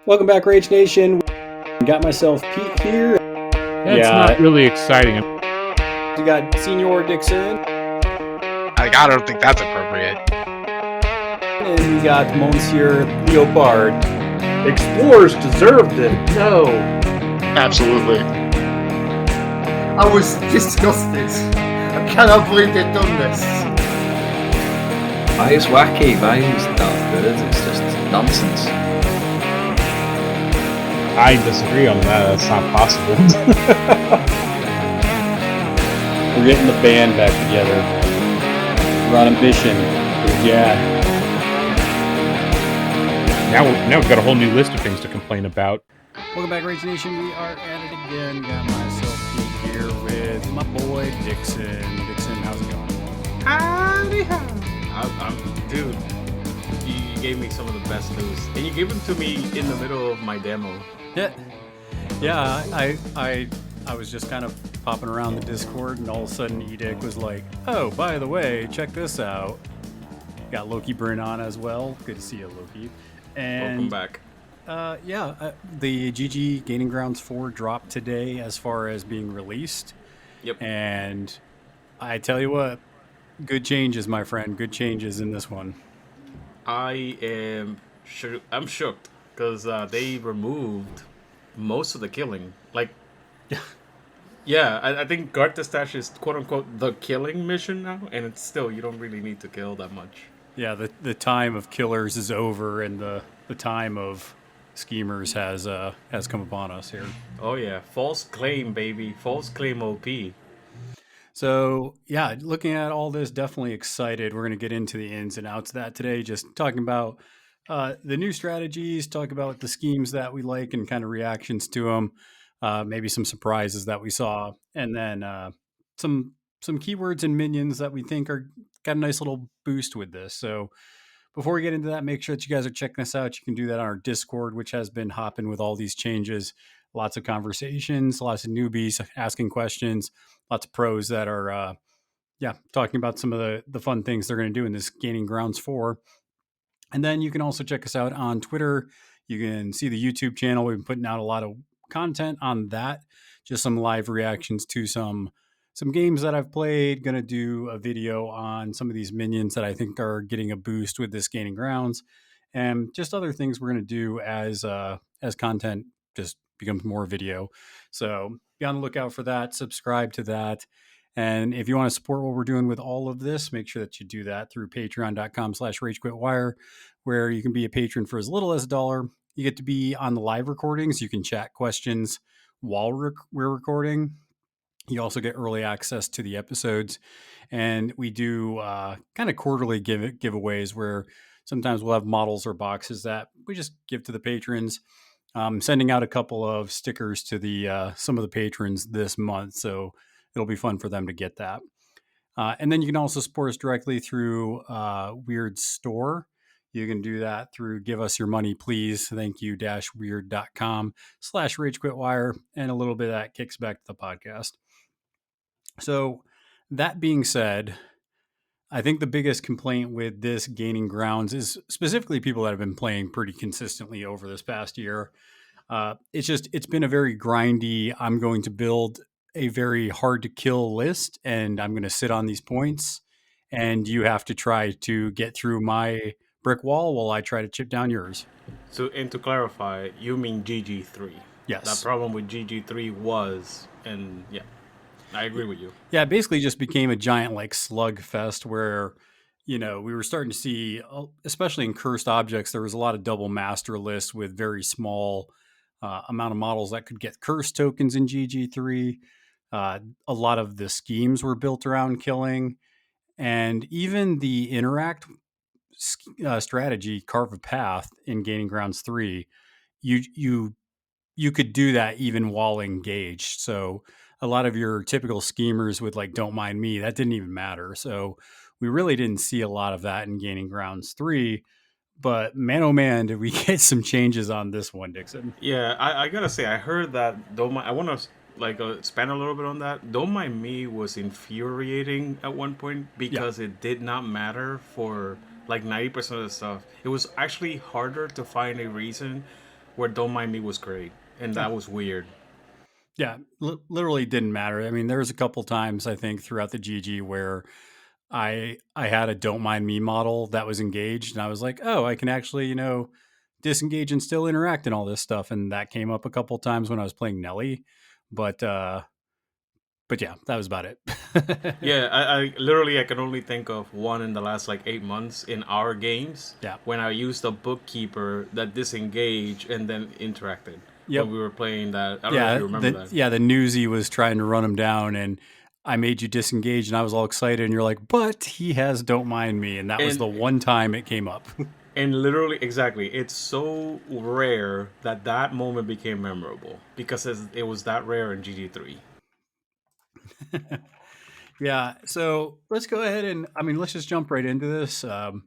Welcome back, Rage Nation. Got myself Pete here. That's not really exciting. You got Senior Dixon. I don't think that's appropriate. And you got Monsieur Leopard. Explorers deserved it. No. Absolutely. I was disgusted. I cannot believe they've done this. Why is wacky? Why is that good? It's just nonsense. I disagree on that. That's not possible. We're getting the band back together. We're on a mission. Yeah. Now we've got a whole new list of things to complain about. Welcome back, Rage Nation. We are at it again. Got myself Pete here with my boy Dixon. Dixon, how's it going? Howdy. Dude, you gave me some of the best news, and you gave them to me in the middle of my demo. Yeah. I was just kind of popping around the Discord, and all of a sudden Edic was like, "Oh, by the way, check this out." Got Loki Bryn on as well. Good to see you, Loki. And welcome back. The GG Gaining Grounds 4 dropped today as far as being released. Yep. And I tell you what, good changes, my friend. Good changes in this one. I am I'm shook because they removed most of the killing. Like, yeah, I think Guard the Stash is quote unquote the killing mission now, and it's still you don't really need to kill that much. Yeah, the time of killers is over, and the time of schemers has come upon us here. Oh yeah, false claim, baby, false claim OP. So yeah, looking at all this, definitely excited. We're going to get into the ins and outs of that today. Just talking about the new strategies, talk about the schemes that we like and kind of reactions to them. Maybe some surprises that we saw, and then some keywords and minions that we think are got a nice little boost with this. So before we get into that, make sure that you guys are checking us out. You can do that on our Discord, which has been hopping with all these changes. Lots of conversations, lots of newbies asking questions, lots of pros that are, talking about some of the fun things they're going to do in this Gaining Grounds 4. And then you can also check us out on Twitter. You can see the YouTube channel. We've been putting out a lot of content on that, just some live reactions to some games that I've played. Going to do a video on some of these minions that I think are getting a boost with this Gaining Grounds, and just other things we're going to do as content just becomes more video. So be on the lookout for that. Subscribe to that. And if you want to support what we're doing with all of this, make sure that you do that through patreon.com/RageQuitWire, where you can be a patron for as little as $1. You get to be on the live recordings. You can chat questions while we're recording. You also get early access to the episodes. And we do kind of quarterly giveaways where sometimes we'll have models or boxes that we just give to the patrons. Sending out a couple of stickers to the some of the patrons this month. So it'll be fun for them to get that. And then you can also support us directly through Weird Store. You can do that through Give Us Your Money, Please. Thank you, weird.com/RageQuitWire. And a little bit of that kicks back to the podcast. So that being said, I think the biggest complaint with this Gaining Grounds is specifically people that have been playing pretty consistently over this past year. It's been a very grindy, I'm going to build a very hard to kill list and I'm going to sit on these points and you have to try to get through my brick wall while I try to chip down yours. So, and to clarify, you mean GG3? Yes. That problem with GG3 was, and yeah. I agree with you. Yeah, it basically just became a giant like slugfest where, we were starting to see, especially in cursed objects, there was a lot of double master lists with very small amount of models that could get curse tokens in GG3. A lot of the schemes were built around killing, and even the interact strategy, Carve a Path in Gaining Grounds 3, you could do that even while engaged. So a lot of your typical schemers with like Don't Mind Me, that didn't even matter. So we really didn't see a lot of that in Gaining Grounds 3. But man, oh man, did we get some changes on this one, Dixon? Yeah, I gotta say, I heard that I want to expand a little bit on that. Don't Mind Me was infuriating at one point because it did not matter for like 90% of the stuff. It was actually harder to find a reason where Don't Mind Me was great, and that was weird. Yeah, literally didn't matter. I mean, there was a couple times I think throughout the GG where I had a Don't Mind Me model that was engaged, and I was like, oh, I can actually disengage and still interact and all this stuff, and that came up a couple times when I was playing Nelly, but yeah, that was about it. Yeah, I literally I can only think of one in the last like 8 months in our games. Yeah. When I used a bookkeeper that disengaged and then interacted. Yep. When we were playing that. I don't know if you remember that. Yeah, the newsie was trying to run him down, and I made you disengage, and I was all excited, and you're like, but he has Don't Mind Me, and that was the one time it came up. And literally, exactly, it's so rare that moment became memorable because it was that rare in GG3. Yeah, so let's go ahead and, let's just jump right into this. So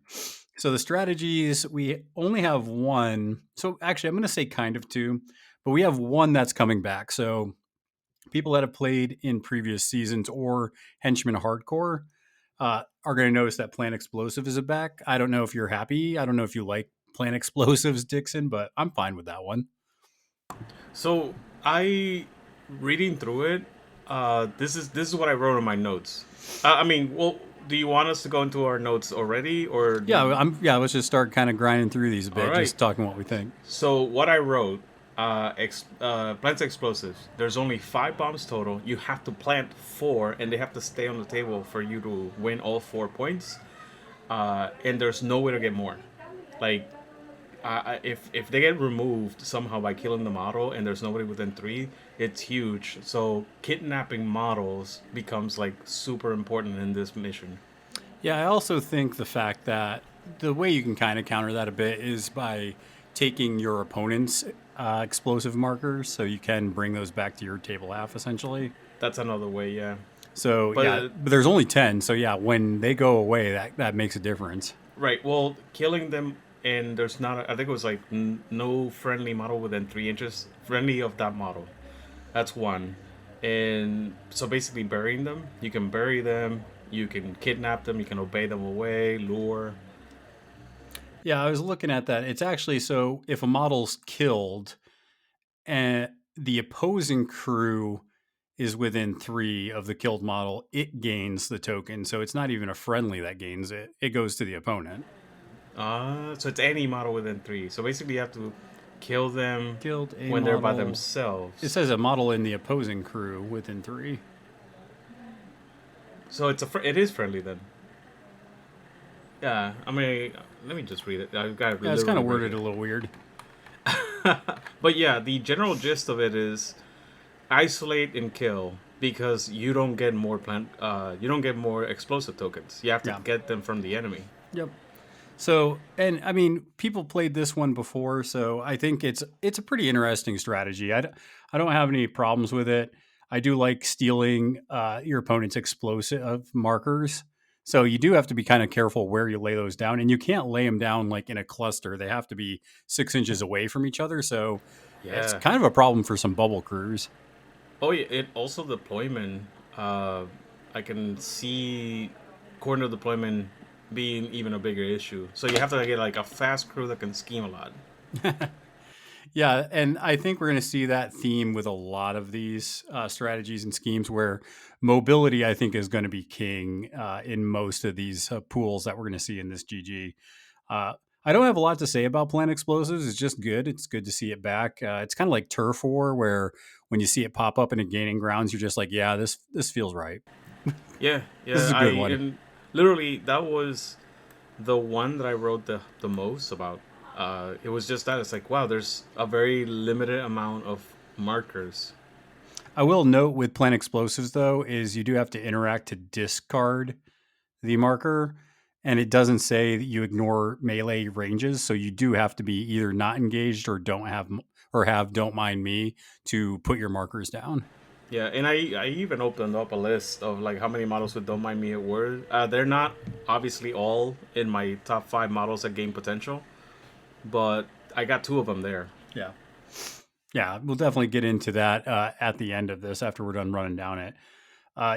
the strategies, we only have one. So actually, I'm going to say kind of two, but we have one that's coming back. So people that have played in previous seasons or Henchman Hardcore are going to notice that Plant Explosive is back. I don't know if you're happy. I don't know if you like Plant Explosives, Dixon, but I'm fine with that one. So reading through it, this is what I wrote in my notes. Do you want us to go into our notes already, or let's just start kind of grinding through these a bit, just talking what we think. So what I wrote, plant explosives. There's only 5 bombs total. You have to plant 4, and they have to stay on the table for you to win all 4 points. And there's no way to get more. Like, if they get removed somehow by killing the model, and there's nobody within 3, it's huge. So kidnapping models becomes like super important in this mission. Yeah, I also think the fact that the way you can kind of counter that a bit is by taking your opponent's explosive markers, so you can bring those back to your table half, essentially. That's another way, yeah. So, but there's only 10, so yeah, when they go away, that makes a difference. Right, well, killing them, and there's not, I think it was like no friendly model within 3 inches, friendly of that model. That's one. And so basically burying them, you can bury them, you can kidnap them, you can obey them away, lure. Yeah, I was looking at that. It's actually, so if a model's killed and the opposing crew is within 3 of the killed model, it gains the token. So it's not even a friendly that gains it. It goes to the opponent. So it's any model within 3. So basically you have to kill them when they're by themselves. It says a model in the opposing crew within 3. So it is friendly then. Yeah, I mean, let me just read it. I've got it's kind of worded a little weird. But yeah, the general gist of it is isolate and kill, because you don't get more explosive tokens. You have to get them from the enemy. Yep. So, and I mean, people played this one before, so I think it's a pretty interesting strategy. I don't have any problems with it. I do like stealing your opponent's explosive markers. So you do have to be kind of careful where you lay those down, and you can't lay them down like in a cluster. They have to be 6 inches away from each other. So it's kind of a problem for some bubble crews. Oh yeah, it also deployment. I can see corner deployment being even a bigger issue. So you have to get like a fast crew that can scheme a lot. Yeah, and I think we're going to see that theme with a lot of these strategies and schemes, where mobility, I think, is going to be king in most of these pools that we're going to see in this GG. I don't have a lot to say about Plant Explosives. It's just good. It's good to see it back. It's kind of like Turf War, where when you see it pop up in a gaining grounds, you're just like, yeah, this feels right. Yeah. This is a good one. And literally, that was the one that I wrote the most about. It was just that. It's like, wow, there's a very limited amount of markers. I will note with Plant Explosives, though, is you do have to interact to discard the marker, and it doesn't say that you ignore melee ranges, so you do have to be either not engaged or have Don't Mind Me to put your markers down. Yeah, and I even opened up a list of like how many models with Don't Mind Me it were. They're not obviously all in my top 5 models that gain potential, but I got 2 of them there. Yeah. Yeah, we'll definitely get into that at the end of this after we're done running down it.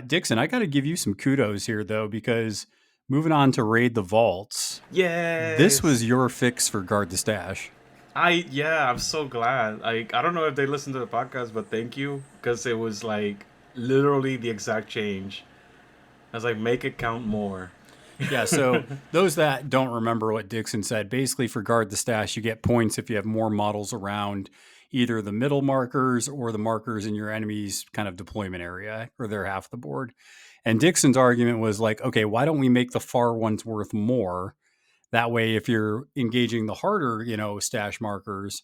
Dixon, I got to give you some kudos here, though, because moving on to Raid the Vaults. Yeah. This was your fix for Guard the Stash. I'm so glad. Like, I don't know if they listened to the podcast, but thank you, because it was like literally the exact change. I was like, make it count more. Yeah, so those that don't remember what Dixon said, basically for guard the stash, you get points if you have more models around either the middle markers or the markers in your enemy's kind of deployment area, or they're half the board. And Dixon's argument was like, okay, why don't we make the far ones worth more? That way, if you're engaging the harder, stash markers,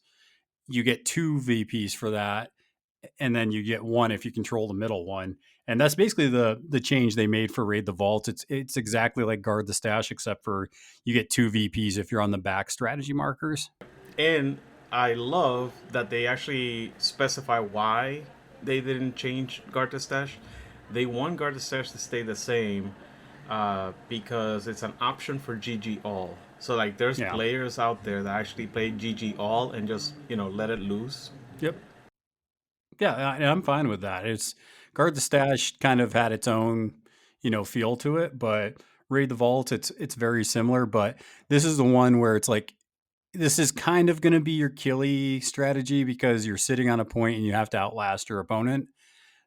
you get 2 VPs for that, and then you get one if you control the middle one. And that's basically the change they made for Raid the Vault. It's exactly like Guard the Stash, except for you get 2 VPs if you're on the back strategy markers. And I love that they actually specify why they didn't change Guard the Stash. They want Guard the Stash to stay the same because it's an option for GG All. So like, there's players out there that actually play GG All and just let it loose. Yep. Yeah, and I'm fine with that. It's Guard the Stash kind of had its own, feel to it, but Raid the Vault, it's very similar. But this is the one where it's like, this is kind of going to be your killy strategy because you're sitting on a point and you have to outlast your opponent.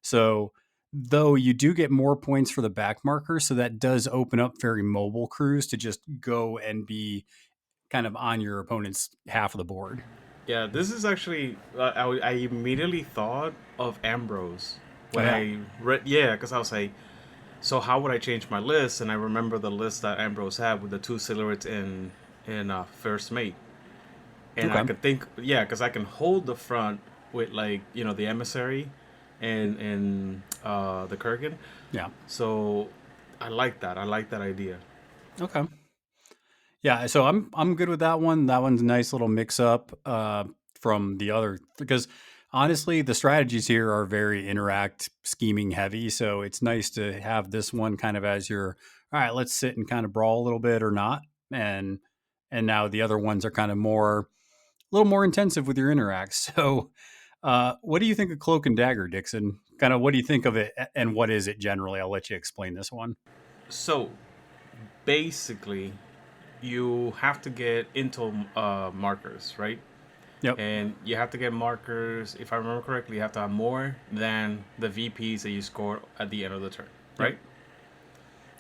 So, though you do get more points for the back marker, so that does open up very mobile crews to just go and be kind of on your opponent's half of the board. Yeah, this is actually I immediately thought of Ambrose when I read. Yeah, because I was like, so how would I change my list? And I remember the list that Ambrose had with the 2 silhouettes in First Mate, and I could think, because I can hold the front with like the emissary and the Kurgan. Yeah. So I like that. I like that idea. Okay. Yeah, so I'm good with that one. That one's a nice little mix up from the other, because honestly, the strategies here are very interact scheming heavy. So it's nice to have this one kind of as your, all right, let's sit and kind of brawl a little bit or not. And now the other ones are kind of a little more intensive with your interacts. So what do you think of Cloak and Dagger, Dixon? Kind of what do you think of it, and what is it generally? I'll let you explain this one. So basically, you have to get intel markers, right? Yep. And you have to get markers, if I remember correctly, you have to have more than the VPs that you score at the end of the turn, right?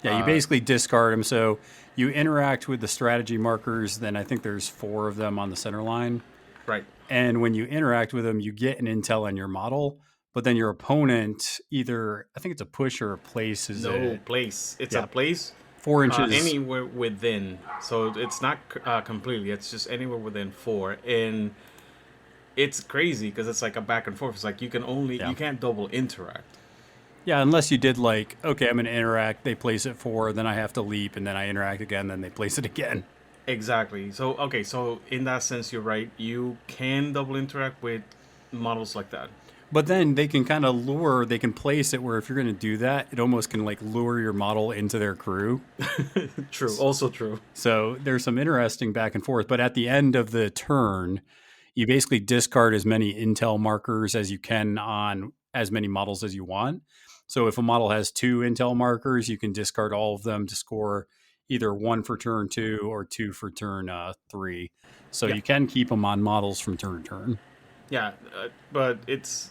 Yeah, you basically discard them. So you interact with the strategy markers, then I think there's 4 of them on the center line. Right. And when you interact with them, you get an intel on your model, but then your opponent either, I think it's a push or a place. Place. It's a place. 4 inches. Anywhere within. So it's not completely. It's just anywhere within 4. And it's crazy because it's like a back and forth. It's like you can't double interact. Yeah, unless you did like, okay, I'm going to interact, they place it 4, then I have to leap, and then I interact again, then they place it again. Exactly. So, okay, so in that sense, you're right. You can double interact with models like that. But then they can kind of they can place it where if you're going to do that, it almost can like lure your model into their crew. True. Also true. So there's some interesting back and forth. But at the end of the turn, you basically discard as many intel markers as you can on as many models as you want. So if a model has 2 intel markers, you can discard all of them to score either 1 for turn 2 or 2 for turn 3. So you can keep them on models from turn to turn. Yeah, but it's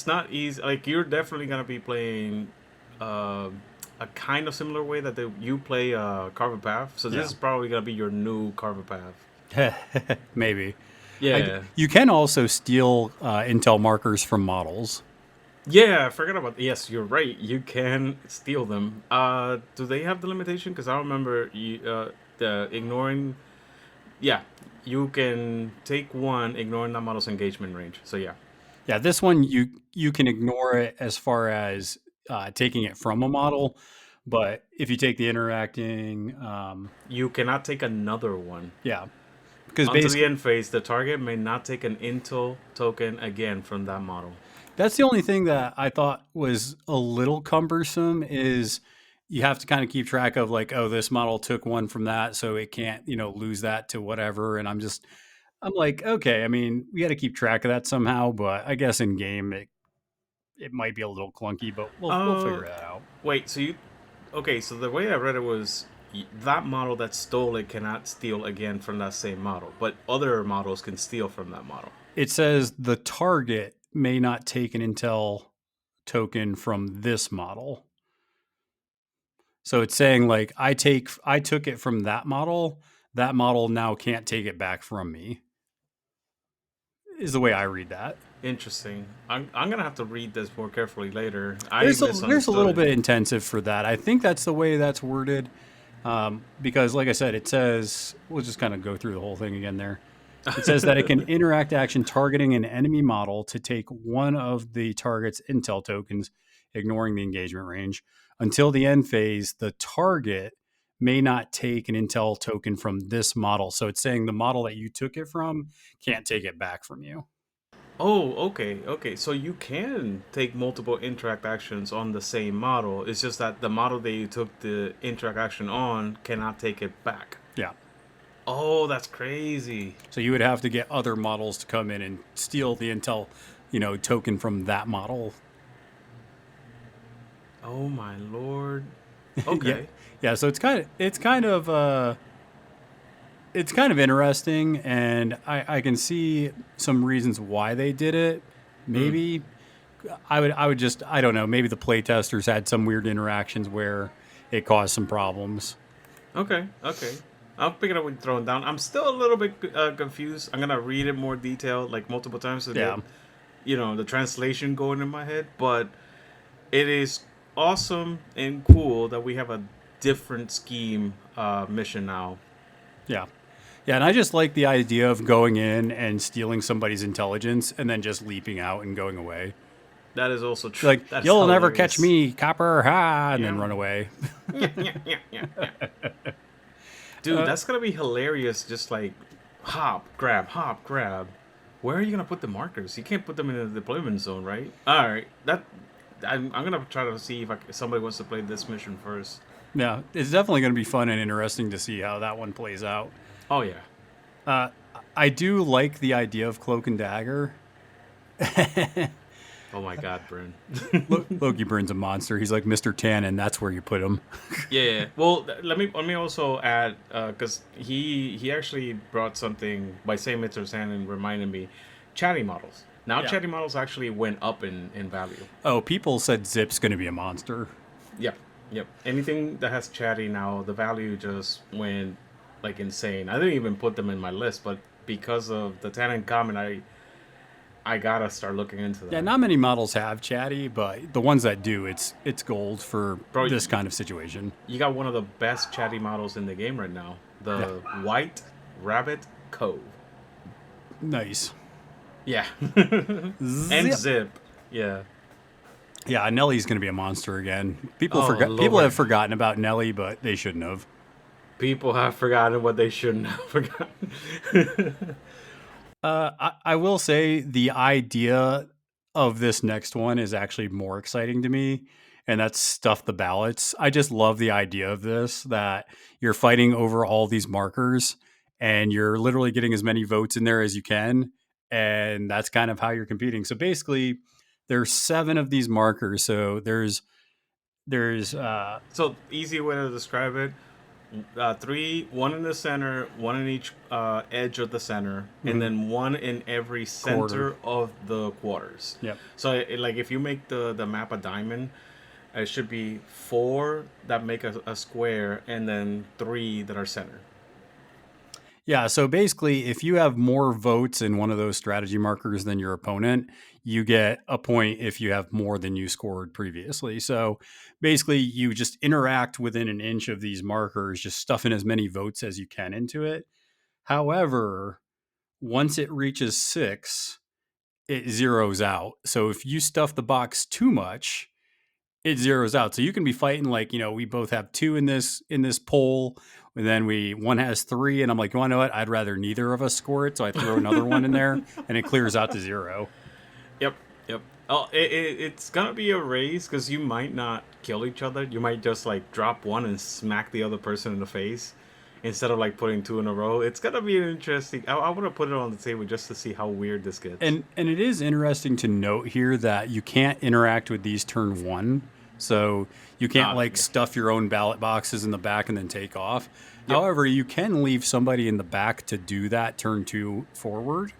not easy. Like, you're definitely gonna be playing a kind of similar way that you play Carve a Path. So this is probably gonna be your new Carve a Path. Maybe. Yeah. You can also steal intel markers from models. Yeah, I forgot about. Yes, you're right. You can steal them. Do they have the limitation? Because I remember the ignoring. Yeah, you can take 1 ignoring that model's engagement range. So yeah. Yeah, this one you can ignore it as far as taking it from a model, but if you take the interacting, you cannot take another one. Yeah, because until the end phase, the target may not take an intel token again from that model. That's the only thing that I thought was a little cumbersome is you have to kind of keep track of like, oh, this model took 1 from that, so it can't, lose that to whatever. And I'm like, okay, I mean, we got to keep track of that somehow, but I guess in game it might be a little clunky, but we'll figure that out. Wait, so so the way I read it was that model that stole it cannot steal again from that same model, but other models can steal from that model. It says the target may not take an intel token from this model. So it's saying like I took it from that model now can't take it back from me. Is the way I read that. Interesting. I'm gonna have to read this more carefully later. There's a little bit intensive for that. I think that's the way that's worded. Because like I said, it says, we'll just kind of go through the whole thing again there. It says that it can interact action targeting an enemy model to take one of the target's intel tokens, ignoring the engagement range. Until the end phase, the target may not take an intel token from this model. So it's saying the model that you took it from can't take it back from you. Oh, okay. So you can take multiple interact actions on the same model. It's just that the model that you took the interact action on cannot take it back. Yeah. Oh, that's crazy. So you would have to get other models to come in and steal the intel, token from that model. Oh my lord. Okay. Yeah. So it's kind of interesting, and I can see some reasons why they did it. Maybe I don't know. Maybe the playtesters had some weird interactions where it caused some problems. Okay. I'll pick it up when you throw it down. I'm still a little bit confused. I'm gonna read it more detailed, like multiple times to get, the translation going in my head. But it is awesome and cool that we have a different scheme mission now. Yeah, and I just like the idea of going in and stealing somebody's intelligence and then just leaping out and going away. That is also true. Like, that's you'll hilarious. never catch me, copper, ha, and then run away. Dude, that's gonna be hilarious. Just like hop, grab. Where are you gonna put the markers? You can't put them in the deployment zone, right? All right, I'm gonna try to see if somebody wants to play this mission first. Yeah, it's definitely going to be fun and interesting to see how that one plays out. Oh yeah. I do like the idea of Cloak and Dagger. Oh my God, Bryn. Loki Bryn's a monster. He's like Mr. Tan, and that's where you put him. Yeah. Well, let me also add, because he actually brought something by saying Mr. Tan and reminded me, chatty models. Now chatty models actually went up in value. Oh, people said Zip's going to be a monster. Yep. Anything that has chatty now, the value just went like insane. I didn't even put them in my list, but because of the Tan and Common, I gotta start looking into that. Yeah, not many models have chatty, but the ones that do, it's gold for this kind of situation. You got one of the best chatty models in the game right now, the White Rabbit Cove. Nice. Yeah. And Zip. Yeah. Yeah, Nellie's going to be a monster again. People Lord. have forgotten about Nellie, but they shouldn't have. People have forgotten what they shouldn't have forgotten. I will say the idea of this next one is actually more exciting to me, and that's Stuff the Ballots. I just love the idea of this, that you're fighting over all these markers, and you're literally getting as many votes in there as you can, and that's kind of how you're competing. So basically, there's 7 of these markers. So there's so easy way to describe it: 3, 1 in the center, 1 in each edge of the center, and then 1 in every center of the quarters. Yep. So like if you make the map a diamond, it should be 4 that make a square, and then 3 that are center. Yeah, so basically, if you have more votes in one of those strategy markers than your opponent, you get a point if you have more than you scored previously. So basically, you just interact within an inch of these markers, just stuff in as many votes as you can into it. However, once it reaches 6, it zeroes out. So if you stuff the box too much, it zeroes out. So you can be fighting like, we both have 2 in this poll, and then one has 3, and I'm like, you want to know what? I'd rather neither of us score it, so I throw another one in there, and it clears out to 0. Yep. Oh, it's gonna be a race because you might not kill each other. You might just like drop one and smack the other person in the face instead of like putting 2 in a row. It's gonna be interesting. I want to put it on the table just to see how weird this gets. And it is interesting to note here that you can't interact with these turn 1. So you can't like Yeah. stuff your own ballot boxes in the back and then take off. Yep. However, you can leave somebody in the back to do that turn 2 forward.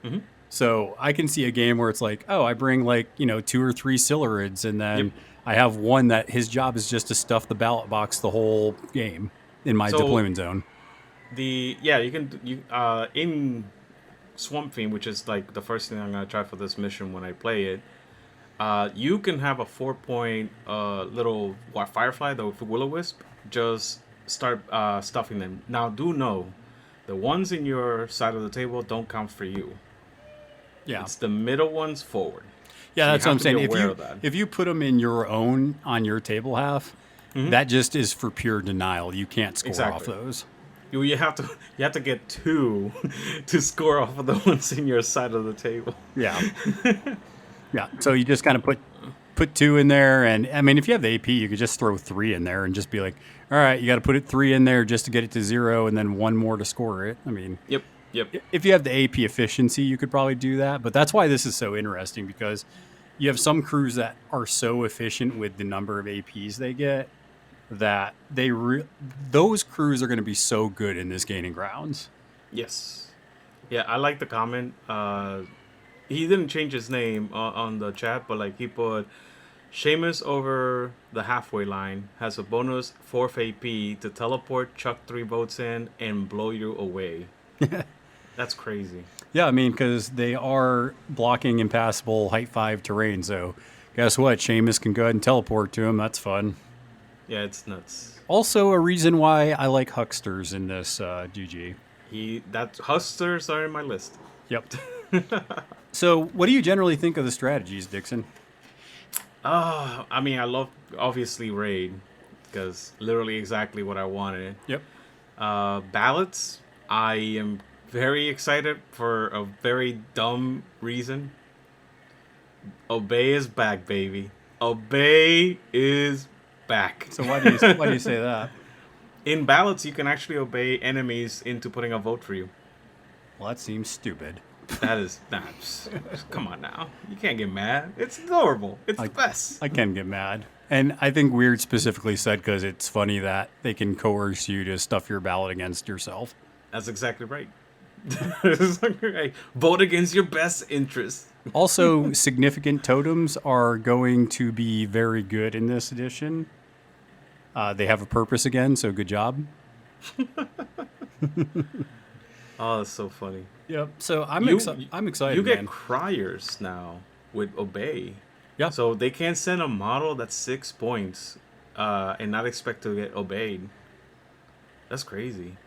Mhm. So I can see a game where it's like, oh, I bring like, 2 or 3 Silurids, and then Yep. I have one that his job is just to stuff the ballot box the whole game in my So- deployment zone. You can in Swamp Fiend, which is like the first thing I'm gonna try for this mission when I play it. You can have a 4-point little firefly, the will-o-wisp, just start stuffing them. Now, do know the ones in your side of the table don't count for you. Yeah. It's the middle ones forward. Yeah, So you that's what have I'm to saying. be If aware you of that. if you put them in your own on your table half, that just is for pure denial. You can't score off Exactly. those. You have to get 2 to score off of the ones in your side of the table. Yeah. Yeah. So you just kind of put 2 in there, and I mean, if you have the AP, you could just throw 3 in there and just be like, all right, you got to put it 3 in there just to get it to 0, and then 1 more to score it. I mean, Yep. if you have the AP efficiency, you could probably do that. But that's why this is so interesting, because you have some crews that are so efficient with the number of APs they get that those crews are going to be so good in this gaining grounds. Yes. Yeah, I like the comment. He didn't change his name on the chat, but like he put Seamus over the halfway line has a bonus 4th AP to teleport, chuck 3 boats in, and blow you away. That's crazy. Yeah, I mean, because they are blocking impassable height 5 terrain. So guess what? Seamus can go ahead and teleport to him. That's fun. Yeah, it's nuts. Also, a reason why I like hucksters in this GG. Hustlers are in my list. Yep. So, what do you generally think of the strategies, Dixon? I mean, I love obviously raid because literally exactly what I wanted. Yep. Ballots, I am very excited for a very dumb reason. Obey is back, baby. Obey is back. So why do you say that? In ballots, you can actually obey enemies into putting a vote for you. Well, that seems stupid. That is come on now. You can't get mad. It's adorable. It's the best. I can get mad. And I think Weird specifically said because it's funny that they can coerce you to stuff your ballot against yourself. That's exactly right. Vote against your best interest. Also, significant totems are going to be very good in this edition. They have a purpose again, so good job. Oh, that's so funny. Yep. So I'm excited. You get man. criers now with Obey. Yeah. So they can send a model that's 6 points and not expect to get obeyed. That's crazy.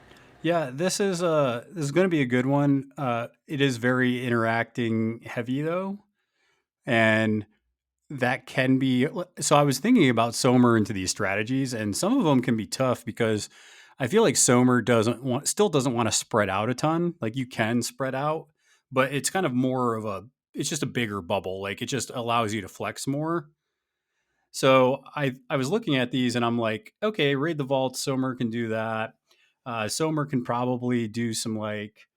Yeah, this is going to be a good one. It is very interacting heavy though, and that can be. So I was thinking about Somer into these strategies, and some of them can be tough because I feel like Somer still doesn't want to spread out a ton. Like you can spread out, but it's kind of more of it's just a bigger bubble. Like it just allows you to flex more. So I was looking at these and I'm like, okay, raid the vault. Somer can do that. Somer can probably do some like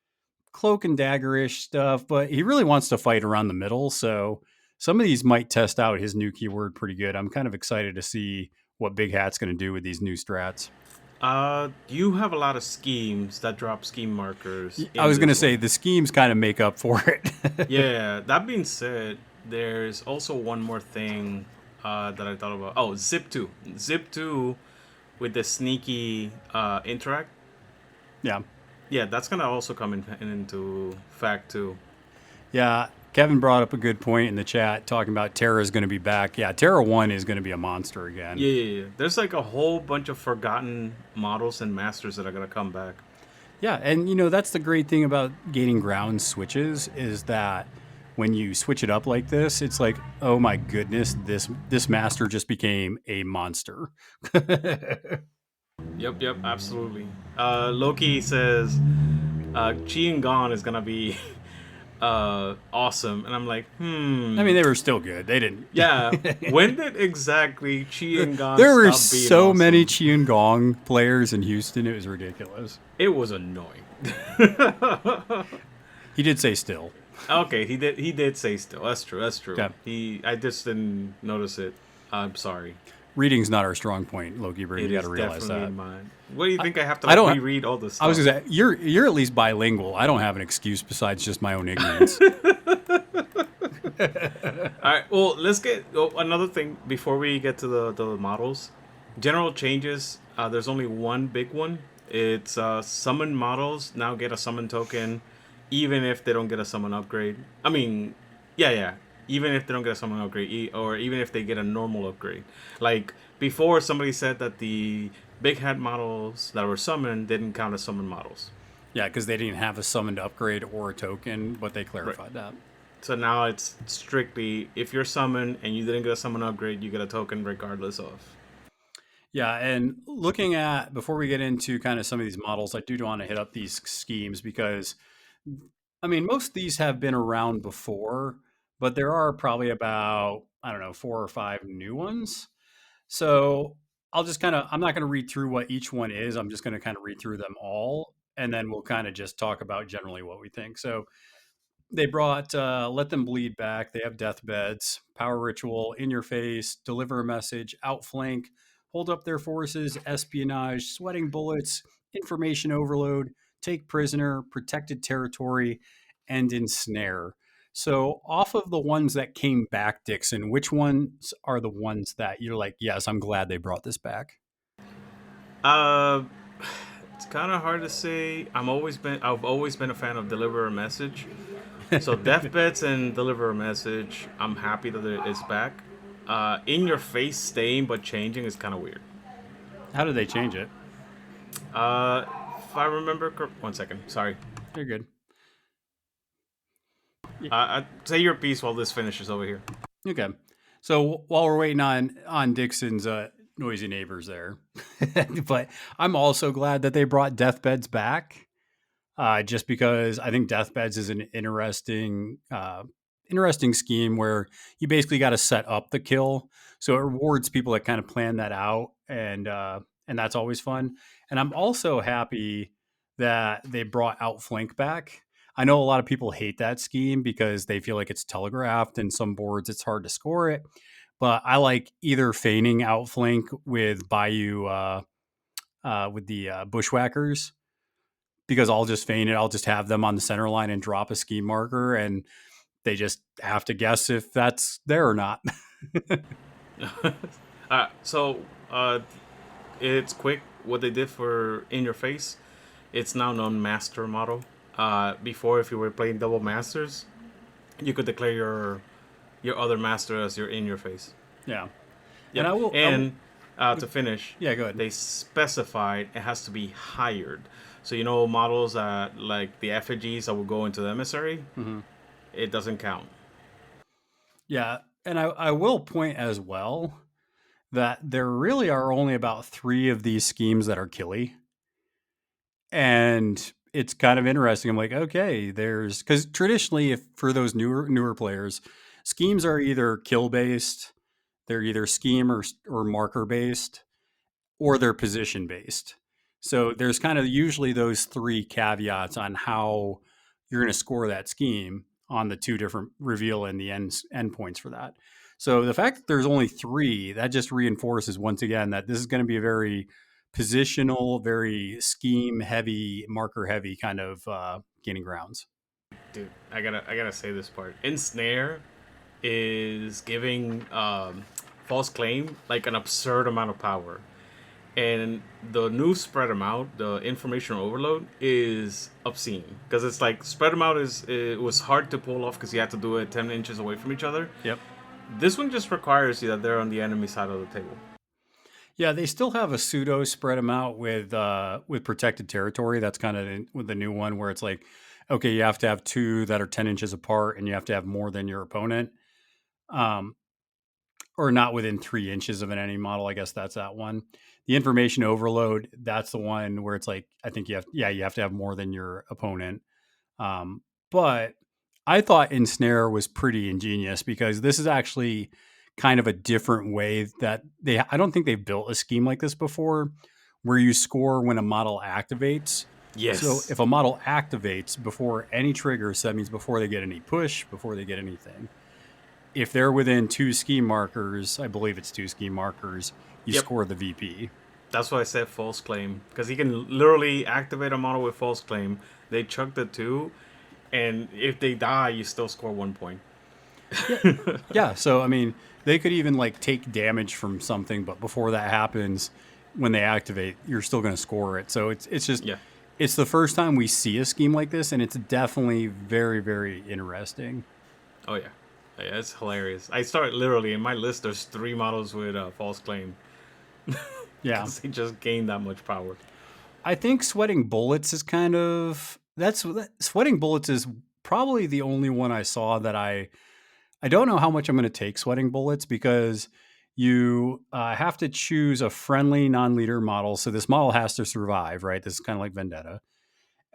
cloak and daggerish stuff, but he really wants to fight around the middle. So some of these might test out his new keyword pretty good. I'm kind of excited to see what Big Hat's going to do with these new strats. You have a lot of schemes that drop scheme markers. I was going to say the schemes kind of make up for it. Yeah. That being said, there's also one more thing that I thought about. Oh, Zip 2. Zip 2 with the sneaky interact. Yeah. Yeah, that's going to also come into fact too. Yeah. Kevin brought up a good point in the chat talking about Terra's going to be back. Yeah, Terra 1 is going to be a monster again. Yeah. There's like a whole bunch of forgotten models and masters that are going to come back. Yeah, and that's the great thing about gaining ground switches is that when you switch it up like this, it's like, oh my goodness, this master just became a monster. Yep, absolutely. Loki says Chi and Gon is gonna be awesome, and I'm like, I mean, they were still good. They didn't. Yeah. When did exactly Chi and Gon? There were stop being so awesome? many Chi and Gong players in Houston. It was ridiculous. It was annoying. He did say still. Okay, he did say still. That's true. Yeah. I just didn't notice it. I'm sorry. Reading's not our strong point, Loki Bird. It You got is to realize definitely that. mine. What do you think I have to I don't. reread all this I was stuff? gonna say you're at least bilingual. I don't have an excuse besides just my own ignorance. All right. Well, let's get another thing before we get to the models. General changes. There's only one big one. It's summon models now get a summon token, even if they don't get a summon upgrade. I mean, yeah. Even if they don't get a summon upgrade, or even if they get a normal upgrade. Like before, somebody said that the big hat models that were summoned didn't count as summon models. Yeah, because they didn't have a summoned upgrade or a token, but they clarified that. So now it's strictly if you're summoned and you didn't get a summon upgrade, you get a token regardless of. Yeah, and looking at before we get into kind of some of these models, I do want to hit up these schemes because I mean most of these have been around before, but there are probably about I don't know 4 or 5 new ones. So I'll just kind of I'm not going to read through what each one is. I'm just going to kind of read through them all, and then we'll kind of just talk about generally what we think. So they brought Let Them Bleed back. They have deathbeds, power ritual, in your face, deliver a message, outflank, hold up their forces, espionage, sweating bullets, information overload, take prisoner, protected territory, and ensnare. So, off of the ones that came back, Dixon, which ones are the ones that you're like, yes, I'm glad they brought this back? Uh, it's kind of hard to say. I've always been a fan of deliver a message. So deathbeds and deliver a message. I'm happy that it's back. In your face staying but changing is kind of weird. How did they change it? If I remember, 1 second. Sorry. You're good. Say your piece while this finishes over here. Okay. So while we're waiting on Dixon's noisy neighbors there, but I'm also glad that they brought deathbeds back, just because I think deathbeds is an interesting scheme where you basically got to set up the kill, so it rewards people that kind of plan that out, and that's always fun. And I'm also happy that they brought Outflank back. I know a lot of people hate that scheme because they feel like it's telegraphed and some boards it's hard to score it. But I like either feigning outflank with Bayou with the bushwhackers because I'll just feign it. I'll just have them on the center line and drop a scheme marker, and they just have to guess if that's there or not. So it's quick. What they did for in your face, it's now known master model. Before, if you were playing double masters, you could declare your other master as your in your face. Yeah. Yep. And I will to finish, Yeah, go ahead. they specified it has to be hired. So models that like the effigies that will go into the emissary, it doesn't count. Yeah, and I will point as well that there really are only about 3 of these schemes that are killy. And it's kind of interesting. I'm like, okay, there's because traditionally, if for those newer players, schemes are either kill based, they're either scheme or marker based, or they're position based. So there's kind of usually those 3 caveats on how you're going to score that scheme on the 2 different reveal and the end points for that. So the fact that there's only 3, that just reinforces once again that this is going to be a very positional, very scheme heavy, marker heavy kind of gaining grounds. Dude, I gotta say this part. Ensnare is giving false claim like an absurd amount of power, and the new spread them out, the information overload is obscene because it's like spread them out it was hard to pull off because you had to do it 10 inches away from each other. Yep. This one just requires you that they're on the enemy side of the table. Yeah, they still have a pseudo spread them out with protected territory. That's kind of with the new one where it's like, okay, you have to have 2 that are 10 inches apart, and you have to have more than your opponent, or not within 3 inches of an enemy model. I guess that's that one. The information overload, that's the one where it's like, I think you have to have more than your opponent. But I thought Ensnare was pretty ingenious because this is actually kind of a different way that I don't think they've built a scheme like this before where you score when a model activates. Yes. So if a model activates before any trigger, so that means before they get any push, before they get anything. if they're within 2 scheme markers, I believe it's 2 scheme markers, you Yep. score the VP. That's why I said false claim, because he can literally activate a model with false claim. They chuck the 2, and if they die, you still score 1 point. Yeah, so I mean, they could even like take damage from something, but before that happens, when they activate, you're still going to score it. So it's just Yeah. it's the first time we see a scheme like this, and it's definitely very, very interesting. Oh yeah, yeah, it's hilarious. I start literally in my list. There's 3 models with false claim. Yeah, They just gain that much power. I think sweating bullets is kind of sweating bullets is probably the only one I saw that I don't know how much I'm going to take sweating bullets because you have to choose a friendly non-leader model. So this model has to survive, right? This is kind of like Vendetta.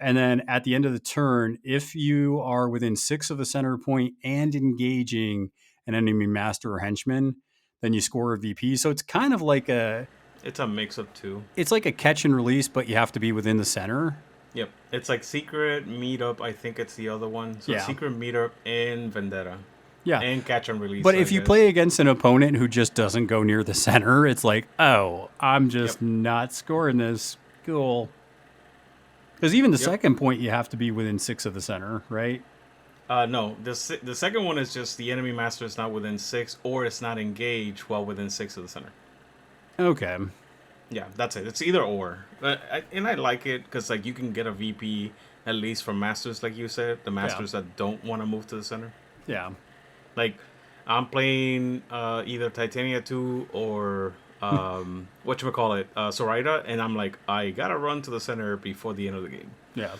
And then at the end of the turn, if you are within 6 of a center point and engaging an enemy master or henchman, then you score a VP. So it's kind of like It's a mix of 2. it's like a catch and release, but you have to be within the center. Yep, it's like Secret Meetup. I think it's the other one. So Yeah. Secret Meetup and Vendetta. Yeah. And Catch and Release. But I if you guess. play against an opponent who just doesn't go near the center, it's like, oh, I'm just not scoring this. Cool. Because even the second point, you have to be within 6 of the center, right? No, the second one is just the enemy master is not within 6, or it's not engaged while within 6 of the center. Okay. Yeah, that's it. It's either or. And I like it because like you can get a VP at least from masters, like you said, the masters that don't want to move to the center. Yeah. Like I'm playing either Titania 2 or whatchamacallit, Zoraida, and I'm like, I gotta run to the center before the end of the game. Yeah.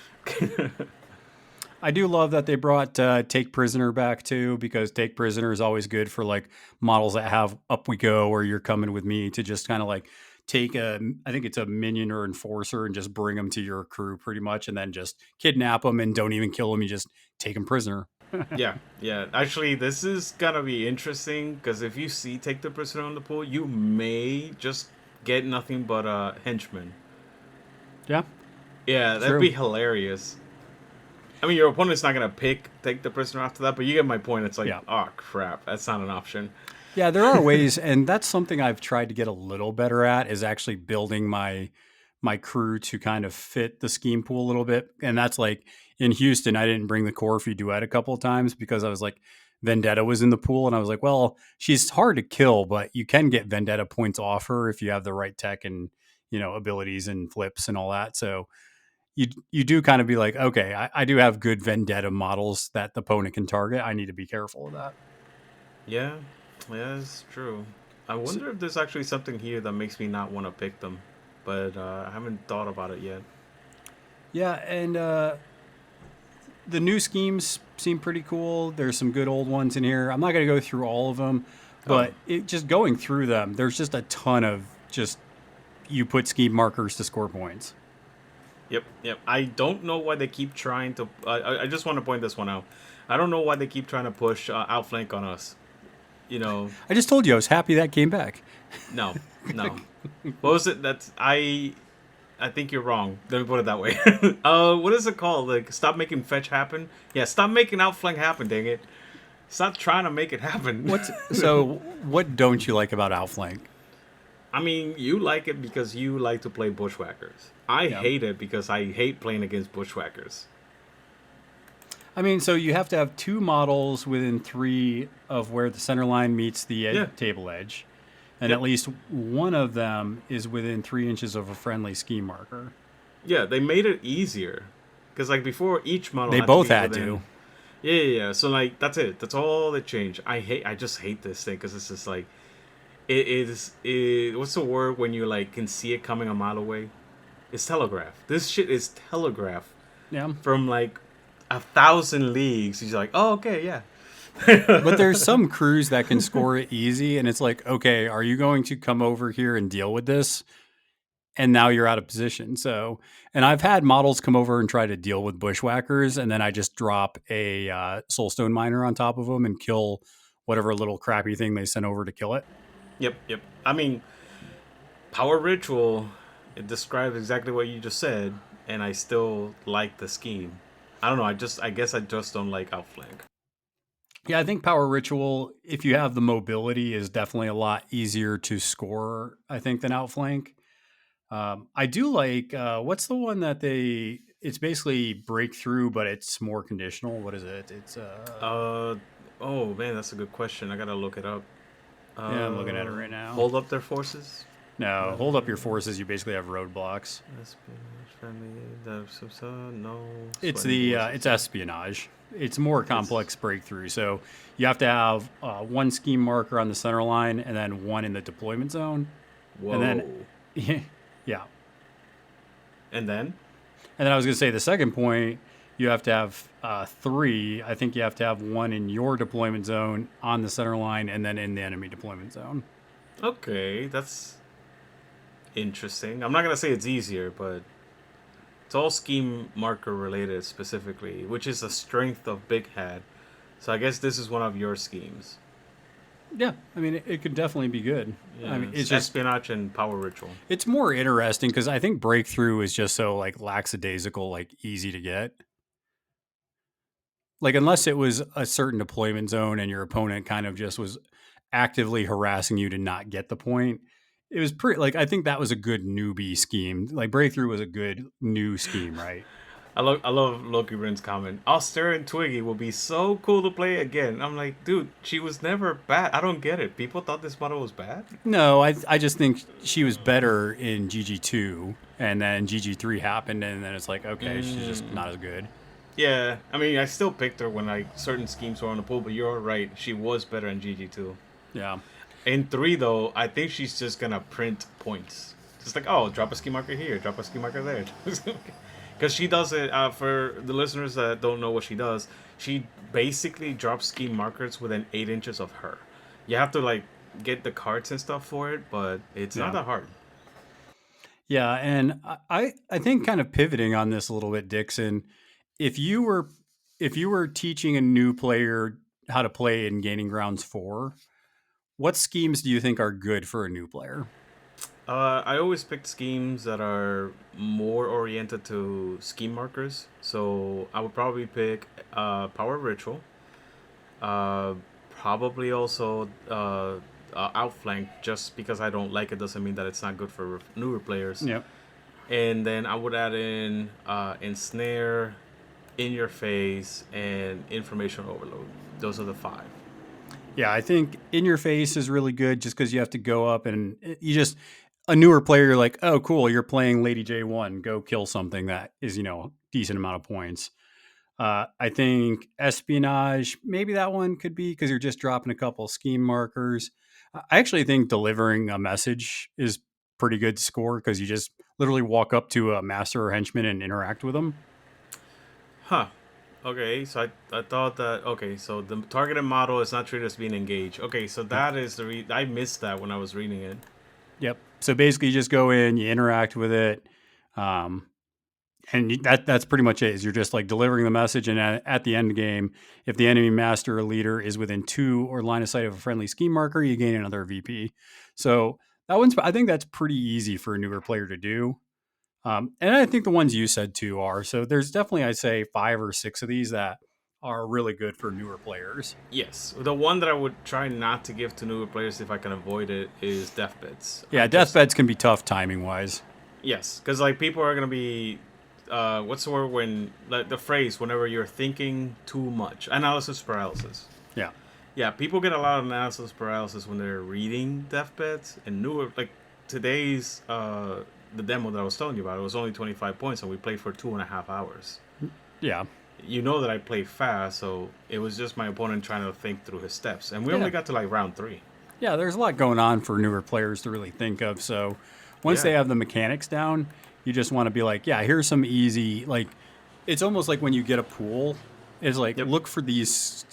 I do love that they brought Take Prisoner back too, because Take Prisoner is always good for like models that have Up We Go or You're Coming With Me to just kind of like take I think it's a minion or enforcer and just bring them to your crew pretty much, and then just kidnap them and don't even kill them. You just take them prisoner. Yeah. Actually, this is gonna be interesting because if you see Take the Prisoner on the pool, you may just get nothing but a henchman. Yeah. Yeah, that'd True. be hilarious. I mean, your opponent's not gonna take the prisoner after that, but you get my point. It's like, oh crap, that's not an option. Yeah, there are ways, and that's something I've tried to get a little better at, is actually building my crew to kind of fit the scheme pool a little bit. And that's like in Houston, I didn't bring the Corfu duet a couple of times because I was like, Vendetta was in the pool, and I was like, well, she's hard to kill, but you can get Vendetta points off her if you have the right tech and abilities and flips and all that. So you do kind of be like, okay, I do have good Vendetta models that the opponent can target. I need to be careful of that. Yeah, it's true. I wonder if there's actually something here that makes me not want to pick them, but I haven't thought about it yet. Yeah, and the new schemes seem pretty cool. There's some good old ones in here. I'm not going to go through all of them, but just going through them, there's just a ton of just you put scheme markers to score points. Yep. I don't know why they keep trying to. I just want to point this one out. I don't know why they keep trying to push outflank on us. I just told you I was happy that came back. No. What was it? I think you're wrong. Let me put it that way. What is it called? Like, stop making fetch happen. Yeah, stop making outflank happen. Dang it! Stop trying to make it happen. What don't you like about outflank? I mean, you like it because you like to play bushwhackers. I hate it because I hate playing against bushwhackers. I mean, so you have to have 2 models within 3 of where the center line meets the table edge. And at least one of them is within 3 inches of a friendly scheme marker. Yeah, they made it easier. Because, like, before each model They both had to. Yeah. So, like, that's it. That's all they changed. I just hate this thing because it's just, like, it is what's the word when you, like, can see it coming a mile away? It's telegraph. This shit is telegraph. Yeah. From, like, 1,000 leagues. He's like, oh, okay, yeah. But there's some crews that can score it easy, and it's like, okay, are you going to come over here and deal with this? And now you're out of position. So, and I've had models come over and try to deal with bushwhackers, and then I just drop a soulstone miner on top of them and kill whatever little crappy thing they sent over to kill it. Yep. I mean, Power Ritual, it describes exactly what you just said, and I still like the scheme. I don't know, I guess I just don't like outflank. Yeah, I think Power Ritual, if you have the mobility, is definitely a lot easier to score, I think, than Outflank. I do like what's the one that they? It's basically breakthrough, but it's more conditional. What is it? It's Uh, oh man, that's a good question. I gotta look it up. yeah, I'm looking at it right now. Hold up their forces. No, hold up your forces. You basically have roadblocks. No. It's sweating the forces. it's espionage. It's more complex breakthrough. So you have to have one scheme marker on the center line, and then one in the deployment zone, Whoa. and then yeah. And then? And then I was going to say the second point, you have to have three. I think you have to have one in your deployment zone on the center line, and then in the enemy deployment zone. Okay, that's interesting. I'm not gonna say it's easier, but it's all scheme marker related specifically, which is a strength of Big Hat. So I guess this is one of your schemes. Yeah, I mean, it could definitely be good. Yeah, I mean, it's just espionage and power ritual. it's more interesting because I think breakthrough is just so like lackadaisical, like easy to get. Like unless it was a certain deployment zone and your opponent kind of just was actively harassing you to not get the point. It was pretty like I think that was a good newbie scheme. Like breakthrough was a good new scheme, right? I love Loki Rin's comment. Auster and Twiggy will be so cool to play again. I'm like, dude, she was never bad. I don't get it. People thought this model was bad. No, I just think she was better in GG2, and then GG3 happened, and then it's like, okay, she's just not as good. Yeah, I mean, I still picked her when like certain schemes were on the pool, but you're right. She was better in GG2. Yeah. In 3, though, I think she's just gonna print points. Just like, oh, drop a ski marker here, drop a ski marker there. Because she does it, for the listeners that don't know what she does, she basically drops ski markers within 8 inches of her. You have to, like, get the cards and stuff for it, but it's not Yeah. that hard. Yeah, and I think kind of pivoting on this a little bit, Dixon, if you were teaching a new player how to play in Gaining Grounds 4, what schemes do you think are good for a new player? I always pick schemes that are more oriented to scheme markers. So I would probably pick Power Ritual. Uh, Probably also Outflank, just because I don't like it doesn't mean that it's not good for newer players. Yep. And then I would add in Ensnare, In Your Face, and Information Overload. Those are the 5. Yeah, I think In Your Face is really good just because you have to go up and you just a newer player, you're like, oh, cool, you're playing Lady J1, go kill something that is, decent amount of points. I think Espionage, maybe that one could be because you're just dropping a couple scheme markers. I actually think delivering a message is pretty good score because you just literally walk up to a master or henchman and interact with them. Huh. Okay, so I thought that, okay, so the targeted model is not treated as being engaged. Okay, so that is I missed that when I was reading it. Yep. So basically, you just go in, you interact with it, and that's pretty much it. Is you're just like delivering the message, and at the end game, if the enemy master or leader is within 2 or line of sight of a friendly scheme marker, you gain another VP. So I think that's pretty easy for a newer player to do. And I think the ones you said too are. So there's definitely, I'd say 5 or 6 of these that are really good for newer players. Yes, the one that I would try not to give to newer players if I can avoid it is Deathbeds. Yeah, deathbeds can be tough timing wise. Yes, because like people are gonna be, what's the word when like the phrase whenever you're thinking too much, analysis paralysis. Yeah. Yeah, people get a lot of analysis paralysis when they're reading Deathbeds, and newer like today's the demo that I was telling you about. It was only 25 points, and we played for 2.5 hours. Yeah. You know that I play fast, so it was just my opponent trying to think through his steps, and we only got to like round 3. Yeah, there's a lot going on for newer players to really think of. So once they have the mechanics down, you just want to be like, yeah, here's some easy, like, it's almost like when you get a pool, it's like, look for these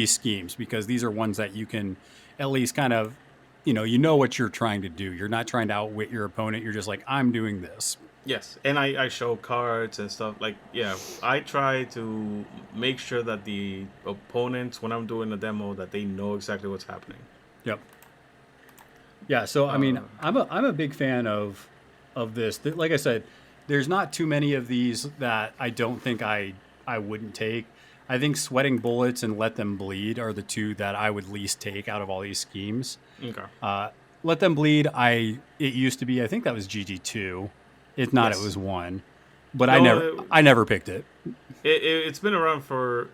schemes because these are ones that you can at least kind of, you know what you're trying to do. You're not trying to outwit your opponent. You're just like, I'm doing this. Yes, and I show cards and stuff. Like, yeah, I try to make sure that the opponents, when I'm doing the demo, that they know exactly what's happening. Yep. Yeah, so I mean, I'm a big fan of this. Like I said, there's not too many of these that I don't think I wouldn't take. I think Sweating Bullets and Let Them Bleed are the two that I would least take out of all these schemes. Okay. Let Them Bleed, it used to be, I think that was GG2. If not, Yes. it was 1. But No, I never picked it. It's been around for